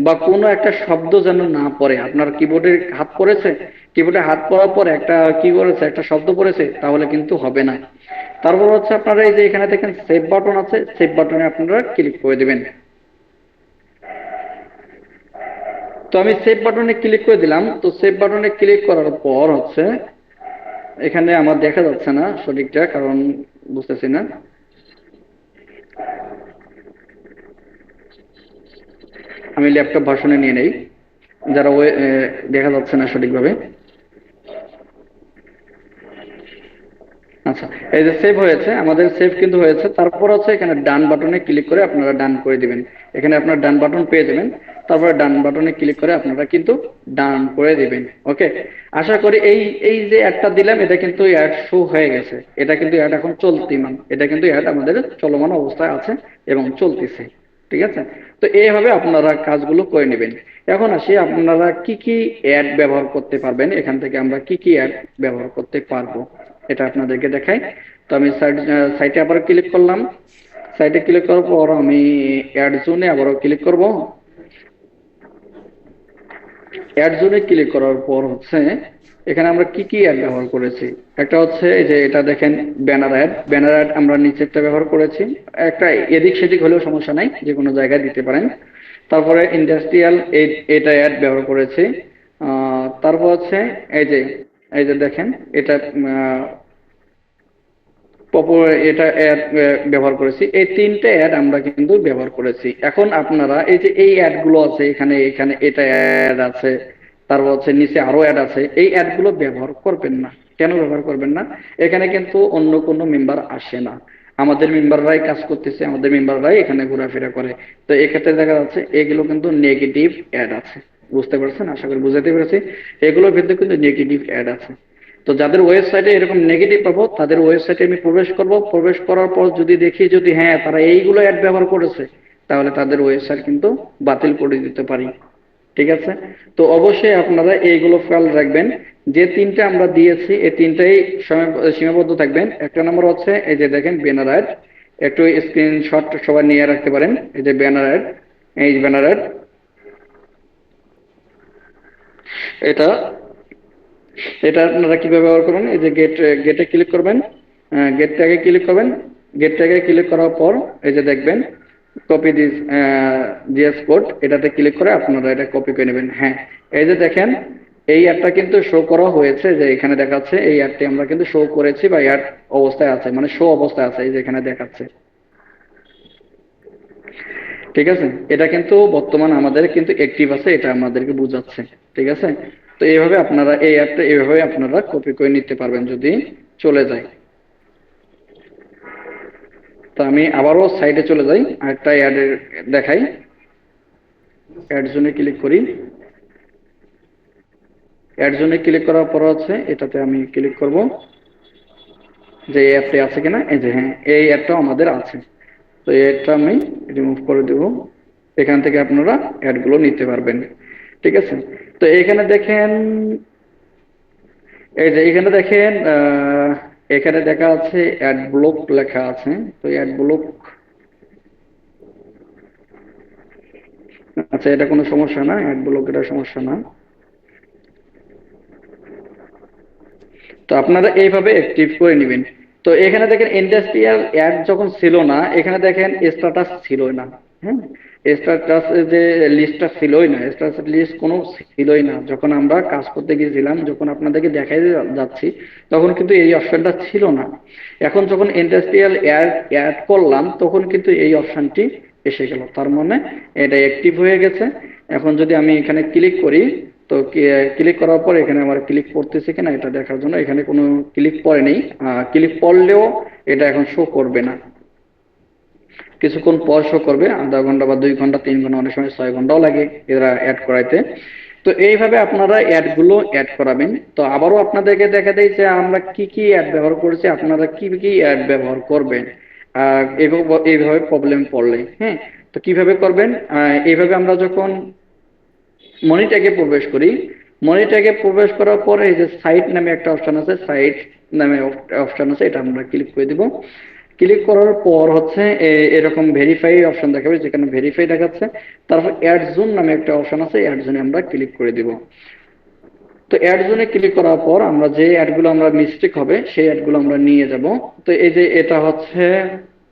বা কোনো একটা শব্দ যেন না পড়ে। আপনার কিবোর্ডে হাত পড়েছে, কিবোর্ডে হাত পড়ার পর একটা কি করেছে, একটা শব্দ পড়েছে, তাহলে কিন্তু হবে না। তারপর হচ্ছে আপনারা এই যে এখানে দেখেন সেভ বাটন আছে, সেভ বাটনে আপনারা ক্লিক করে দিবেন। তো আমি সেভ বাটনে ক্লিক করে দিলাম। তো সেভ বাটনে ক্লিক করার পর হচ্ছে এখানে আমার দেখা যাচ্ছে না সঠিকটা, কারণ বুঝতেছি না। আমি ল্যাপটপ ভার্সনে নিয়ে নেই, যারা দেখা যাচ্ছে না সঠিকভাবে। আচ্ছা, এই যে সেভ হয়েছে, আমাদের সেভ কিন্তু হয়েছে। তারপর হচ্ছে এখানে ডান বাটনে ক্লিক করে আপনারা ডান করে দিবেন। এখানে আপনার ডান বাটন পেয়ে যাবেন। তারপরে ডান বাটনে ক্লিক করে আপনারা কিন্তু ডান করে দিবেন। ওকে। আশা করি এই এই যে অ্যাডটা দিলাম এটা কিন্তু অ্যাড শো হয়ে গেছে। এটা কিন্তু অ্যাড এখন চলতিমান, এটা কিন্তু অ্যাড আমাদের চলমান অবস্থায় আছে এবং চলতেছে। ঠিক আছে। তো এইভাবে আপনারা কাজগুলো করে নেবেন। এখন আসি আপনারা কি কি অ্যাড ব্যবহার করতে পারবেন, এখান থেকে আমরা কি কি অ্যাড ব্যবহার করতে পারবো এটা আপনাদেরকে দেখাই। তো আমি সাইটে আবার ক্লিক করলাম। সাইটে ক্লিক করার পর আমি অ্যাড জোনে আবারও ক্লিক করব। অ্যাড জোনে ক্লিক করার পর হচ্ছে এখানে আমরা কি কি অ্যাড ব্যবহার করেছি। একটা হচ্ছে এই যে এটা দেখেন ব্যানার অ্যাড। ব্যানার অ্যাড আমরা নিচেরটা ব্যবহার করেছি। একটা এদিক সেদিক হলেও সমস্যা নাই, যে কোনো জায়গায় দিতে পারেন। তারপরে ইন্ডাস্ট্রিয়াল এটা অ্যাড ব্যবহার করেছি। তারপর হচ্ছে এই যে এই যে দেখেন এটা এটা অ্যাড ব্যবহার করেছি। এই তিনটে অ্যাড আমরা কিন্তু ব্যবহার করেছি। এখন আপনারা এই যে এই অ্যাড গুলো আছে, এখানে এখানে এটা অ্যাড আছে, তারপর হচ্ছে নিচে আরো অ্যাড আছে, এই অ্যাড গুলো ব্যবহার করবেন না। কেন ব্যবহার করবেন না? এখানে কিন্তু অন্য কোনো মেম্বার আসে না, আমাদের মেম্বাররাই কাজ করতেছে, আমাদের মেম্বাররাই এখানে ঘোরাফেরা করে। তো এক্ষেত্রে দেখা যাচ্ছে এগুলো কিন্তু নেগেটিভ অ্যাড আছে। বুঝতে পারছেন? আশা করি বুঝাতে পেরেছি। এগুলোর ভিতরে কিন্তু নেগেটিভ অ্যাড আছে। তো যাদের ওয়েবসাইটে এরকম নেগেটিভ পাবো তাদের ওয়েবসাইটে আমি প্রবেশ করব। প্রবেশ করার পর যদি দেখি যদি হ্যাঁ তারা এইগুলো অ্যাড ব্যবহার করেছে, তাহলে তাদের ওয়েবসাইট কিন্তু বাতিল করে দিতে পারি। ঠিক আছে। তো অবশ্যই আপনারা এইগুলো খেয়াল রাখবেন। যে তিনটা আমরা দিয়েছি এই তিনটাই সীমাবদ্ধ থাকবেন। একটা নম্বর হচ্ছে এই যে দেখেন ব্যানার অ্যাড, একটু স্ক্রিনশট সবাই নিয়ে রাখতে পারেন। এই যে ব্যানার অ্যাড, এই ব্যানার অ্যাড। এটা এটা আপনারা কিভাবে ব্যবহার করবেন, এই যে গেটে ক্লিক করবেন, গেট ট্যাগে ক্লিক করবেন। গেট ট্যাগে ক্লিক করার পর এই যে দেখবেন কপি দিস জিএস কোড, এটাতে ক্লিক করে আপনারা এটা কপি করে নেবেন। হ্যাঁ, এই যে দেখেন এই অ্যাডটা কিন্তু শো করা হয়েছে, যে এখানে দেখাচ্ছে এই অ্যাডটি আমরা কিন্তু শো করেছি বা অ্যাড অবস্থায় আছে, মানে শো অবস্থায় আছে, এই যে এখানে দেখাচ্ছে। ঠিক আছে, এটা কিন্তু বর্তমান আমাদের কিন্তু অ্যাক্টিভ আছে, এটা আমাদেরকে বোঝাচ্ছে। ঠিক আছে, তো এইভাবে আপনারা এই অ্যাপটা এইভাবে আপনারা কপি করে নিতে পারবেন যদি চলে যায়। তো আমি আবারও সাইডে চলে যাই, আরেকটা অ্যাডের দেখাই। অ্যাড জোনে ক্লিক করি। অ্যাড জোনে ক্লিক করার পর হচ্ছে এটাতে আমি ক্লিক করব যে এই অ্যাপটা আছে কিনা। এই যে হ্যাঁ, এই অ্যাডটাও আমাদের আছে। তো এই অ্যাডটা আমি রিমুভ করে দেব। এখান থেকে আপনারা অ্যাডগুলো নিতে পারবেন। ঠিক আছে, তো এখানে দেখেন, এই যে এখানে দেখেন এখানে দেখা আছে অ্যাড ব্লক লেখা আছে। তো অ্যাড ব্লক, আচ্ছা এটা কোনো সমস্যা না, অ্যাড ব্লক এটা সমস্যা না। তো আপনারা এইভাবে অ্যাক্টিভ করে নেবেন। তো এখানে দেখেন ইন্ডাস্ট্রিয়াল অ্যাড যখন ছিল না, এখানে দেখেন স্ট্যাটাস ছিলই না। হ্যাঁ, স্ট্যাটাস যে লিস্টটা ছিলই না, স্ট্যাটাস লিস্ট কোনো ছিলই না যখন আমরা কাজ করতে গিয়েছিলাম, যখন আপনাদেরকে দেখাই যাচ্ছি তখন কিন্তু এই অপশনটা ছিল না। এখন যখন ইন্ডাস্ট্রিয়াল অ্যাড অ্যাড করলাম তখন কিন্তু এই অপশনটি এসে গেল, তার মানে এটা অ্যাক্টিভ হয়ে গেছে। এখন যদি আমি এখানে ক্লিক করি, তো ক্লিক করার পর এখানে আমার ক্লিক পড়তেছে কিনা এটা দেখার জন্য এখানে কোনো ক্লিক পড়ে নেই। ক্লিক পড়লেও এটা এখন শো করবে না, কিছুক্ষণ পর শো করবে, আধা ঘন্টা বা 2 ঘন্টা 3 ঘন্টা, অনেক সময় 6 ঘন্টাও লাগে এরা অ্যাড করাইতে। তো এইভাবে আপনারা অ্যাড গুলো অ্যাড করাবেন। তো আবারও আপনাদেরকে দেখা দেয় যে আমরা কি কি অ্যাড ব্যবহার করেছি, আপনারা কি কি অ্যাড ব্যবহার করবেন এইভাবে প্রবলেম পড়লে। হ্যাঁ, তো কিভাবে করবেন, এইভাবে আমরা যখন মনি ট্যাগে প্রবেশ করি, মনি ট্যাগে প্রবেশ করার পরে এই যে সাইট নামে একটা অপশন আছে, সাইট নামে অপশন আছে, এটা আমরা ক্লিক করে দিব। ক্লিক করার পর হচ্ছে এরকম ভেরিফাই অপশন দেখাবে, যেখানে ভেরিফাই দেখাচ্ছে। তারপর অ্যাড জোন নামে একটা অপশন আছে, অ্যাড জোনে আমরা ক্লিক করে দিব। তো অ্যাড জোনে ক্লিক করার পর আমরা যে অ্যাডগুলো আমরা মিস্টেক হবে সেই অ্যাডগুলো আমরা নিয়ে যাব। তো এই যে এটা হচ্ছে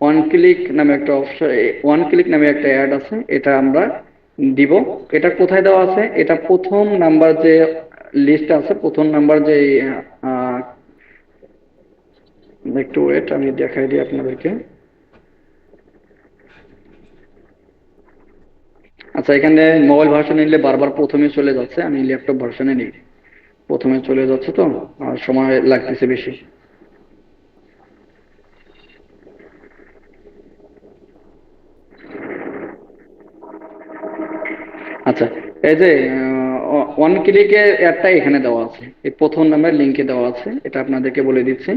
ওয়ান ক্লিক নামে একটা অপশন, ওয়ান ক্লিক নামে একটা অ্যাড আছে, এটা আমরা দিব। এটা কোথায় দেওয়া আছে, এটা প্রথম নাম্বার যে লিস্ট আছে, প্রথম নাম্বার যে আহ, একটু ওয়েট আমি দেখাই দিই আপনাদেরকে। আচ্ছা, এখানে মোবাইল ভার্সন নিলে বারবার প্রথমে চলে যাচ্ছে, আমি ল্যাপটপ ভার্সনে নিই, প্রথমে চলে যাচ্ছে তো আর সময় লাগতেছে বেশি। আচ্ছা, এই যে ওয়ান ক্লিকে অ্যাডটা এখানে দেওয়া আছে, এই প্রথম নাম্বার লিঙ্কে দেওয়া আছে, এটা আপনাদেরকে বলে দিচ্ছি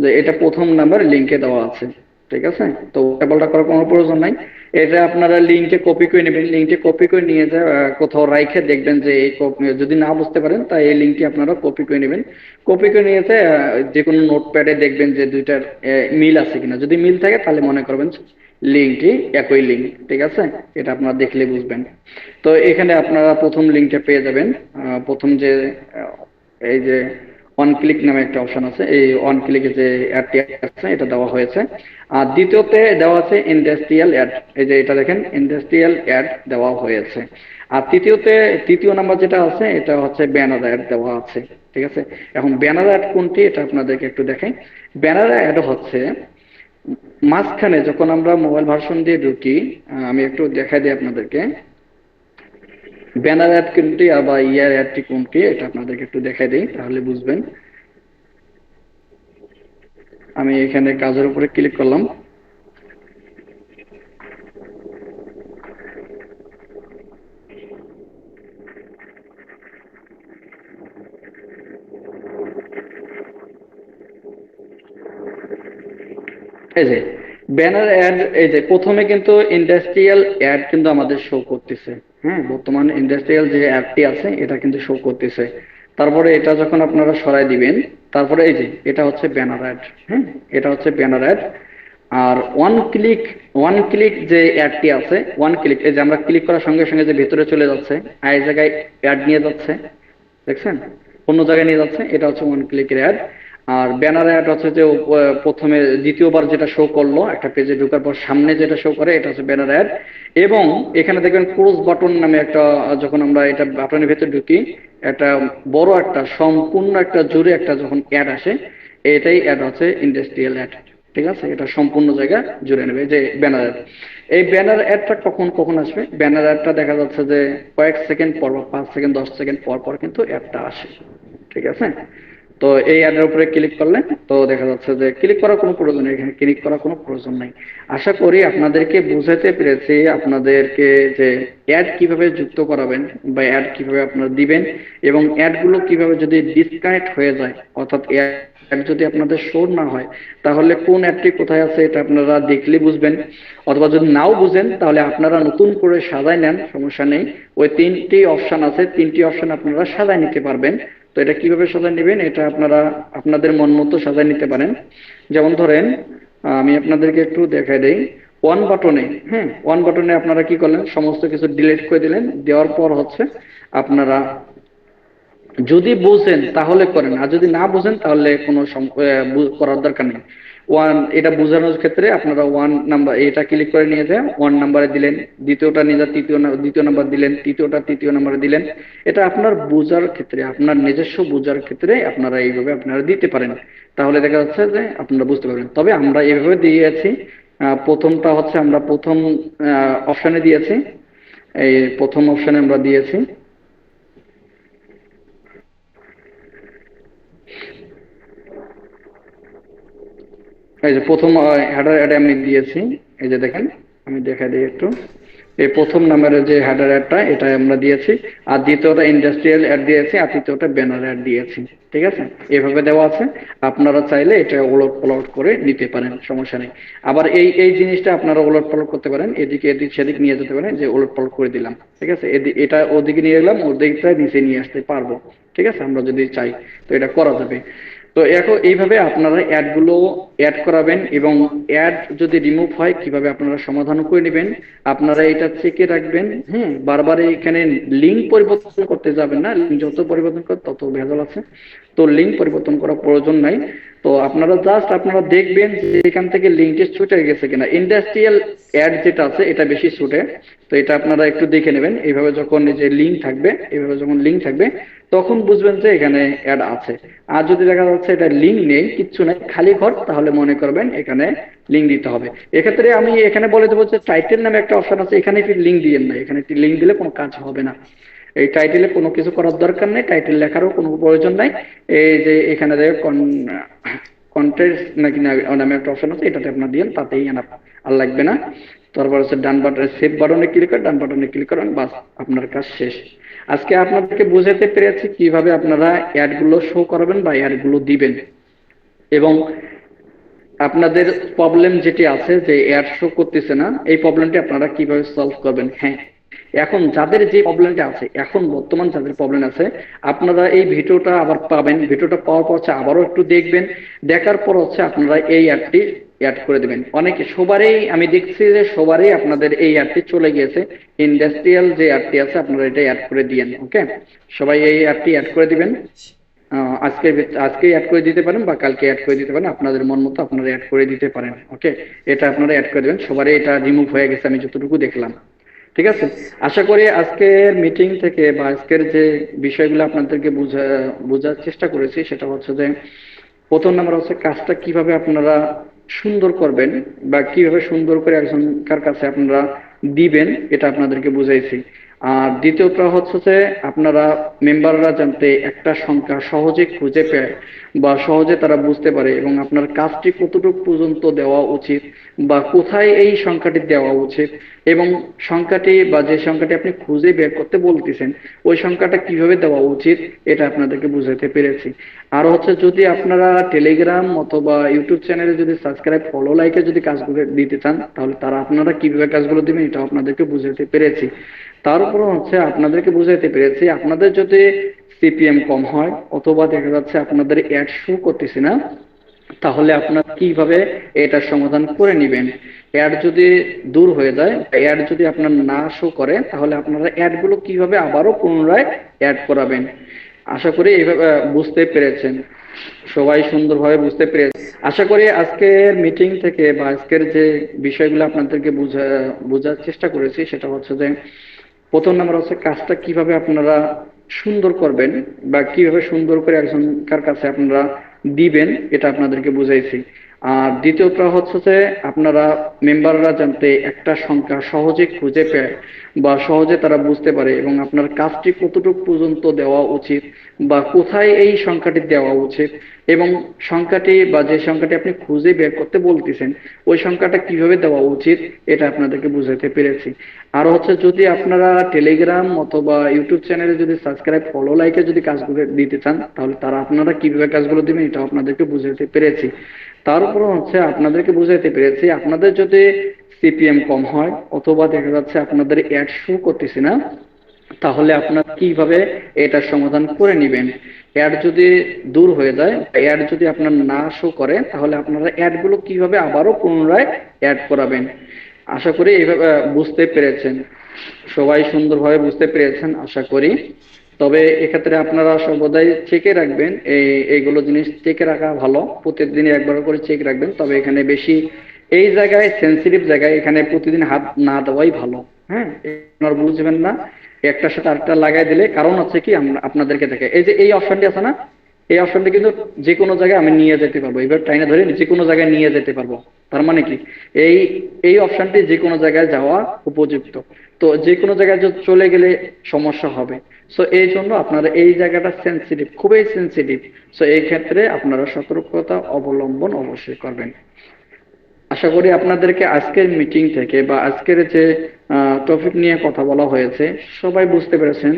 যে এটা প্রথম নাম্বার লিঙ্কে দেওয়া আছে। ঠিক আছে, তো কেবলটা করার কোনো প্রয়োজন নাই। এটা আপনারা লিঙ্কে কপি করে নেবেন, লিঙ্কে কপি করে নিয়ে যা কোথাও রাইখে দেখবেন যে এই যদি না বুঝতে পারেন তাই এই লিঙ্কটি আপনারা কপি করে নেবেন। কপি করে নিয়ে যে যে কোনো নোটপ্যাডে দেখবেন যে দুইটার মিল আছে কিনা, যদি মিল থাকে তাহলে মনে করবেন লিঙ্কটি একই লিঙ্ক। ঠিক আছে, এটা আপনারা দেখলে বুঝবেন। তো এখানে আপনারা প্রথম লিঙ্কটা পেয়ে যাবেন। প্রথম যে এই যে ওয়ান ক্লিক নামে একটা অপশন আছে, এই ওয়ান ক্লিকে যে অ্যাডটি আছে এটা দেওয়া হয়েছে। আর দ্বিতীয়তে দেওয়া আছে ইন্ডাস্ট্রিয়াল অ্যাড, এই যে এটা দেখেন ইন্ডাস্ট্রিয়াল অ্যাড দেওয়া হয়েছে। আর তৃতীয় নাম্বার যেটা আছে এটা হচ্ছে ব্যানার অ্যাড দেওয়া আছে। ঠিক আছে, এখন ব্যানার অ্যাড কোনটি এটা আপনাদেরকে একটু দেখাই। ব্যানার অ্যাড হচ্ছে মাঝখানে যখন আমরা মোবাইল ভার্সন দিয়ে ঢুকি, আমি একটু দেখাই দিই আপনাদেরকে। ব্যানার অ্যাড কোনটি বা ইয়ার অ্যাডটি কোনটি এটা আপনাদেরকে একটু দেখাই দিই, তাহলে বুঝবেন। আমি এখানে কাজের উপরে ক্লিক করলাম। এই যে ব্যানার অ্যাড, এই যে প্রথমে কিন্তু ইন্ডাস্ট্রিয়াল অ্যাড কিন্তু আমাদের শো করতেছে। হ্যাঁ, বর্তমান ইন্ডাস্ট্রিয়াল যে অ্যাডটি আছে এটা কিন্তু শো করতেছে। তারপরে এটা যখন আপনারা সরাই দিবেন, তারপরে এই যে এটা হচ্ছে ব্যানার অ্যাড। হ্যাঁ, এটা হচ্ছে ব্যানার অ্যাড। আর ওয়ান ক্লিক যে অ্যাডটি আছে, ওয়ান ক্লিক, এই যে আমরা ক্লিক করার সঙ্গে সঙ্গে যে ভেতরে চলে যাচ্ছে আর এই জায়গায় অ্যাড নিয়ে যাচ্ছে। দেখছেন অন্য জায়গায় নিয়ে যাচ্ছে, এটা হচ্ছে ওয়ান ক্লিকের অ্যাড। আর ব্যানার অ্যাড হচ্ছে যে প্রথমে দ্বিতীয়বার যেটা শো করলো একটা পেজে ঢোকার পর সামনে যেটা শো করে এটা হচ্ছে ব্যানার অ্যাড। এবং এখানে দেখবেন ক্রস বাটন নামে একটা, যখন আমরা এটা বাটনের ভেতর ঢুকি, একটা বড় একটা সম্পূর্ণ একটা জুড়ে একটা যখন অ্যাড আসে, এটাই অ্যাড হচ্ছে ইন্ডাস্ট্রিয়াল অ্যাড। ঠিক আছে, এটা সম্পূর্ণ জায়গা জুড়ে নেবে যে ব্যানার অ্যাড। এই ব্যানার অ্যাডটা কখন কখন আসবে? ব্যানার অ্যাডটা দেখা যাচ্ছে যে কয়েক সেকেন্ড পর বা 5 সেকেন্ড 10 সেকেন্ড পর পর কিন্তু অ্যাডটা আসে। ঠিক আছে, তো এই অ্যাডের উপরে ক্লিক করলে তো দেখা যাচ্ছে যে ক্লিক করার কোনো প্রয়োজন নেই, এখানে ক্লিক করার কোনো প্রয়োজন নাই। আশা করি আপনাদেরকে বুঝাতে পেরেছি আপনাদেরকে যে অ্যাড কিভাবে যুক্ত করাবেন বা অ্যাড কিভাবে আপনারা দিবেন, এবং অ্যাডগুলো কিভাবে যদি ডিসকানেক্ট হয়ে যায়, অর্থাৎ অ্যাড যদি আপনাদের শো না হয়, তাহলে কোন অ্যাডটি কোথায় আছে এটা আপনারা দেখলে বুঝবেন। অথবা যদি নাও বুঝেন তাহলে আপনারা নতুন করে সাজায় নেন, সমস্যা নেই। ওই তিনটি অপশন আছে, তিনটি অপশন আপনারা সাজায় নিতে পারবেন। তো এটা কিভাবে সাজায় নেবেন, এটা আপনারা আপনাদের মন মতো সাজায় নিতে পারেন। যেমন ধরেন আমি আপনাদেরকে একটু দেখাই দেই। ওয়ান বাটনে, হ্যাঁ, ওয়ান বাটনে আপনারা কি করলেন, সমস্ত কিছু ডিলিট করে দিলেন, দেওয়ার পর হচ্ছে আপনারা যদি বুঝেন তাহলে করেন, আর যদি না বুঝেন তাহলে কোনো করার দরকার নেই। ওয়ান, এটা বোঝানোর ক্ষেত্রে আপনারা ওয়ান নাম্বার এটা ক্লিক করে নিয়ে যায় ওয়ান নাম্বারে দিলেন, দ্বিতীয়টা নিয়ে যা দ্বিতীয় নাম্বার দিলেন, তৃতীয়টা তৃতীয় নাম্বারে দিলেন। এটা আপনার বোঝার ক্ষেত্রে, আপনার নিজস্ব বোঝার ক্ষেত্রে আপনারা এইভাবে আপনারা দিতে পারেন। তাহলে দেখা যাচ্ছে যে আপনারা বুঝতে পারবেন। তবে আমরা এইভাবে দিয়েছি, প্রথমটা হচ্ছে আমরা প্রথম অপশনে দিয়েছি, এই প্রথম অপশনে আমরা দিয়েছি। এই যে প্রথম হেডার অ্যাড আমি দিয়েছি, এই যে দেখেন, আমি দেখা দিই একটু। এই প্রথম নাম্বারের যে হেডার অ্যাডটা এটা আমরা দিয়েছি, আর দ্বিতীয়টা ইন্ডাস্ট্রিয়াল অ্যাড দিয়েছি, আর তৃতীয়টা ব্যানার অ্যাড দিয়েছি। ঠিক আছে, এভাবে দেওয়া আছে। আপনারা চাইলে এটা ওলট পালট করে নিতে পারেন, সমস্যা নেই। আবার এই এই জিনিসটা আপনারা ওলট পালট করতে পারেন, এদিকে এদিক সেদিক নিয়ে যেতে পারেন, যে ওলট পালট করে দিলাম। ঠিক আছে, এটা ওদিকে নিয়ে গেলাম, ওদিকটা নিচে নিয়ে আসতে পারবো। ঠিক আছে, আমরা যদি চাই তো এটা করা যাবে। তো এখন এইভাবে আপনারা অ্যাডগুলো অ্যাড করাবেন, এবং অ্যাড যদি রিমুভ হয় কিভাবে আপনারা সমাধান করে নেবেন, আপনারা এটা চেকে রাখবেন। হ্যাঁ, বারবার এখানে লিঙ্ক পরিবর্তন করতে যাবেন না, লিঙ্ক যত পরিবর্তন করে তত ভেজাল আছে। তো লিঙ্ক পরিবর্তন করার প্রয়োজন নাই। তো আপনারা জাস্ট আপনারা দেখবেন যে এখান থেকে লিঙ্কটি ছুটে গেছে কিনা। ইন্ডাস্ট্রিয়াল অ্যাড যেটা আছে এটা বেশি ছুটে, তো এটা আপনারা একটু দেখে নেবেন। এইভাবে যখন এই যে লিঙ্ক থাকবে, এইভাবে যখন লিঙ্ক থাকবে তখন বুঝবেন যে এখানে অ্যাড আছে। আর যদি দেখা যাচ্ছে এটা লিঙ্ক নেই, কিচ্ছু নেই, খালি ঘর, তাহলে মনে করবেন এখানে লিঙ্ক দিতে হবে। এক্ষেত্রে আমি এখানে বলে দেবো যে টাইটেল নামে একটা অপশন আছে, এখানে লিঙ্ক দিয়েন না, এখানে লিঙ্ক দিলে কোনো কাজ হবে না। এই টাইটেলে কোনো কিছু করার দরকার নেই, টাইটেল লেখারও কোনো প্রয়োজন নাই। এই যে এখানে দেখে কন্টেস্ট নাকি নামে একটা অপশন আছে, এটাতে আপনার দিয়েন, তাতেই আর লাগবে না। তারপর হচ্ছে ডান বাটনে সেভ বাটনে ক্লিক করেন, ডান বাটনে ক্লিক করেন, বাস আপনার কাজ শেষ। আজকে আপনাদেরকে বোঝাতে পেরেছি কিভাবে আপনারা অ্যাড গুলো শো করবেন বা অ্যাড গুলো দিবেন, এবং আপনাদের প্রবলেম যেটি আছে যে অ্যাড শো করতেছে না, এই প্রবলেমটি আপনারা কিভাবে সলভ করবেন। হ্যাঁ, এখন যাদের যে প্রবলেমটা আছে, এখন বর্তমান যাদের প্রবলেম আছে, আপনারা এই ভিডিওটা আবার পাবেন, ভিডিওটা পাওয়ার পর হচ্ছে আবারও একটু দেখবেন, দেখার পর হচ্ছে আপনারা এই অ্যাডটি অ্যাড করে দেবেন। অনেকে সবারই আমি দেখছি যে সবারই আপনাদের এই অ্যাডটি চলে গিয়েছে। ইন্ডাস্ট্রিয়াল যে অ্যাডটি আছে আপনারা এটা অ্যাড করে দিয়েন। ওকে, সবাই এই অ্যাডটি অ্যাড করে দিবেন। আজকে আজকে অ্যাড করে দিতে পারেন বা কালকে অ্যাড করে দিতে পারেন, আপনাদের মন মতো আপনারা অ্যাড করে দিতে পারেন। ওকে, এটা আপনারা অ্যাড করে দেবেন। সবারই এটা রিমুভ হয়ে গেছে আমি যতটুকু দেখলাম। ঠিক আছে, আশা করি আজকের মিটিং থেকে বা আজকের যে বিষয়গুলো আপনাদেরকে বোঝার চেষ্টা করেছি সেটা হচ্ছে যে, প্রথম নাম্বার হচ্ছে কাজটা কিভাবে আপনারা সুন্দর করবেন বা কিভাবে সুন্দর করে একজনকার কাছে আপনারা দিবেন, এটা আপনাদেরকে বুঝাইছি। আর দ্বিতীয়টা হচ্ছে যে আপনারা মেম্বাররা জানতে একটা সংখ্যা সহজে খুঁজে পায় বা সহজে তারা বুঝতে পারে, এবং আপনার কাজটি কতটুকু পর্যন্ত দেওয়া উচিত বা কোথায় এই সংখ্যাটি দেওয়া উচিত, এবং সংখ্যাটি বা যে সংখ্যাটি আপনি খুঁজে বের করতে বলতেছেন ওই সংখ্যাটা কিভাবে দেওয়া উচিত, এটা আপনাদেরকে বুঝাতে পেরেছি। আর হচ্ছে যদি আপনারা টেলিগ্রাম অথবা ইউটিউব চ্যানেলে যদি সাবস্ক্রাইব ফলো লাইকে যদি কাজগুলো দিতে চান, তাহলে তারা আপনারা কিভাবে কাজগুলো দিবেন এটা আপনাদেরকে বুঝাতে পেরেছি। তার উপর হচ্ছে আপনাদেরকে বুঝাইতে পেরেছি আপনাদের যদি সিপিএম কম হয় অথবা দেখা যাচ্ছে আপনাদের অ্যাড শো করতেছে না, তাহলে আপনারা কিভাবে এটার সমাধান করে নেবেন। অ্যাড যদি দূর হয়ে যায়, অ্যাড যদি আপনার না শো করে, তাহলে আপনারা অ্যাড গুলো কিভাবে আবারও পুনরায় অ্যাড করাবেন। আশা করি এইভাবে বুঝতে পেরেছেন, সবাই সুন্দরভাবে বুঝতে পেরেছে। আশা করি আজকের মিটিং থেকে বা আজকের যে বিষয়গুলো আপনাদেরকে বোঝার চেষ্টা করেছি সেটা হচ্ছে যে, প্রথম নাম্বার হচ্ছে কাজটা কিভাবে আপনারা সুন্দর করবেন বা কিভাবে সুন্দর করে একজনকার কাছে আপনারা দিবেন, এটা আপনাদেরকে বুঝাইছি। আর দ্বিতীয়টা হচ্ছে যে আপনারা মেম্বাররা জানতে একটা সংখ্যা সহজে খুঁজে পায় বা সহজে তারা বুঝতে পারে এবং আপনার কাজটি কতটুকু পর্যন্ত দেওয়া উচিত বা কোথায় এই সংখ্যাটি দেওয়া উচিত এবং সংখ্যাটি বা যে সংখ্যাটি আপনি খুঁজে বের করতে বলতেছেন ওই সংখ্যাটা কিভাবে দেওয়া উচিত, এটা আপনাদেরকে বুঝাতে পেরেছি। আর হচ্ছে যদি আপনারা টেলিগ্রাম অথবা ইউটিউব চ্যানেলে যদি সাবস্ক্রাইব ফলো লাইকে যদি কাজগুলো দিতে চান তাহলে তারা আপনারা কিভাবে কাজগুলো দিবেন এটাও আপনাদেরকে বুঝাতে পেরেছি। তার উপর হচ্ছে আপনাদেরকে বুঝাইতে পেরেছি আপনাদের যদি সিপিএম কম হয় অথবা দেখা যাচ্ছে আপনাদের অ্যাড শো করতেছে না, তাহলে আপনারা কিভাবে এটার সমাধান করে নেবেন। অ্যাড যদি দূর হয়ে যায়, অ্যাড যদি আপনার না শো করে, তাহলে আপনারা অ্যাড গুলো কিভাবে আবারও পুনরায় অ্যাড করাবেন। আশা করি এইভাবে বুঝতে পেরেছেন, সবাই সুন্দরভাবে বুঝতে পেরেছেন আশা করি। তবে এক্ষেত্রে আপনারা সর্বদাই চেকে রাখবেন, এইগুলো জিনিস চেকে রাখা ভালো, প্রতিদিন একবার করে চেক রাখবেন। তবে এখানে বেশি এই জায়গায় সেন্সিটিভ জায়গায় এখানে প্রতিদিন হাত না দেওয়াই ভালো। হ্যাঁ, আপনারা বুঝবেন না একটার সাথে আরেকটা লাগাই দিলে, কারণ হচ্ছে কি আমরা আপনাদেরকে দেখে এই যে এই অপশনটি আছে না, এই অপশনটি কিন্তু যে কোনো জায়গায় আমি নিয়ে যেতে পারবো, এবার টাইনা ধরে যে কোনো জায়গায় নিয়ে যেতে পারবো। তার মানে কি এই এই অপশনটি যে কোনো জায়গায় যাওয়া উপযুক্ত। তো যে কোনো জায়গায় চলে গেলে সমস্যা হবে। সো এই জন্য আপনারা এই জায়গাটা সেন্সিটিভ, খুবই সেন্সিটিভ। সো এই ক্ষেত্রে আপনারা সতর্কতা অবলম্বন অবশ্যই করবেন। আশা করি আপনাদেরকে আজকের মিটিং থেকে বা আজকের যে টপিক নিয়ে কথা বলা হয়েছে সবাই বুঝতে পেরেছেন।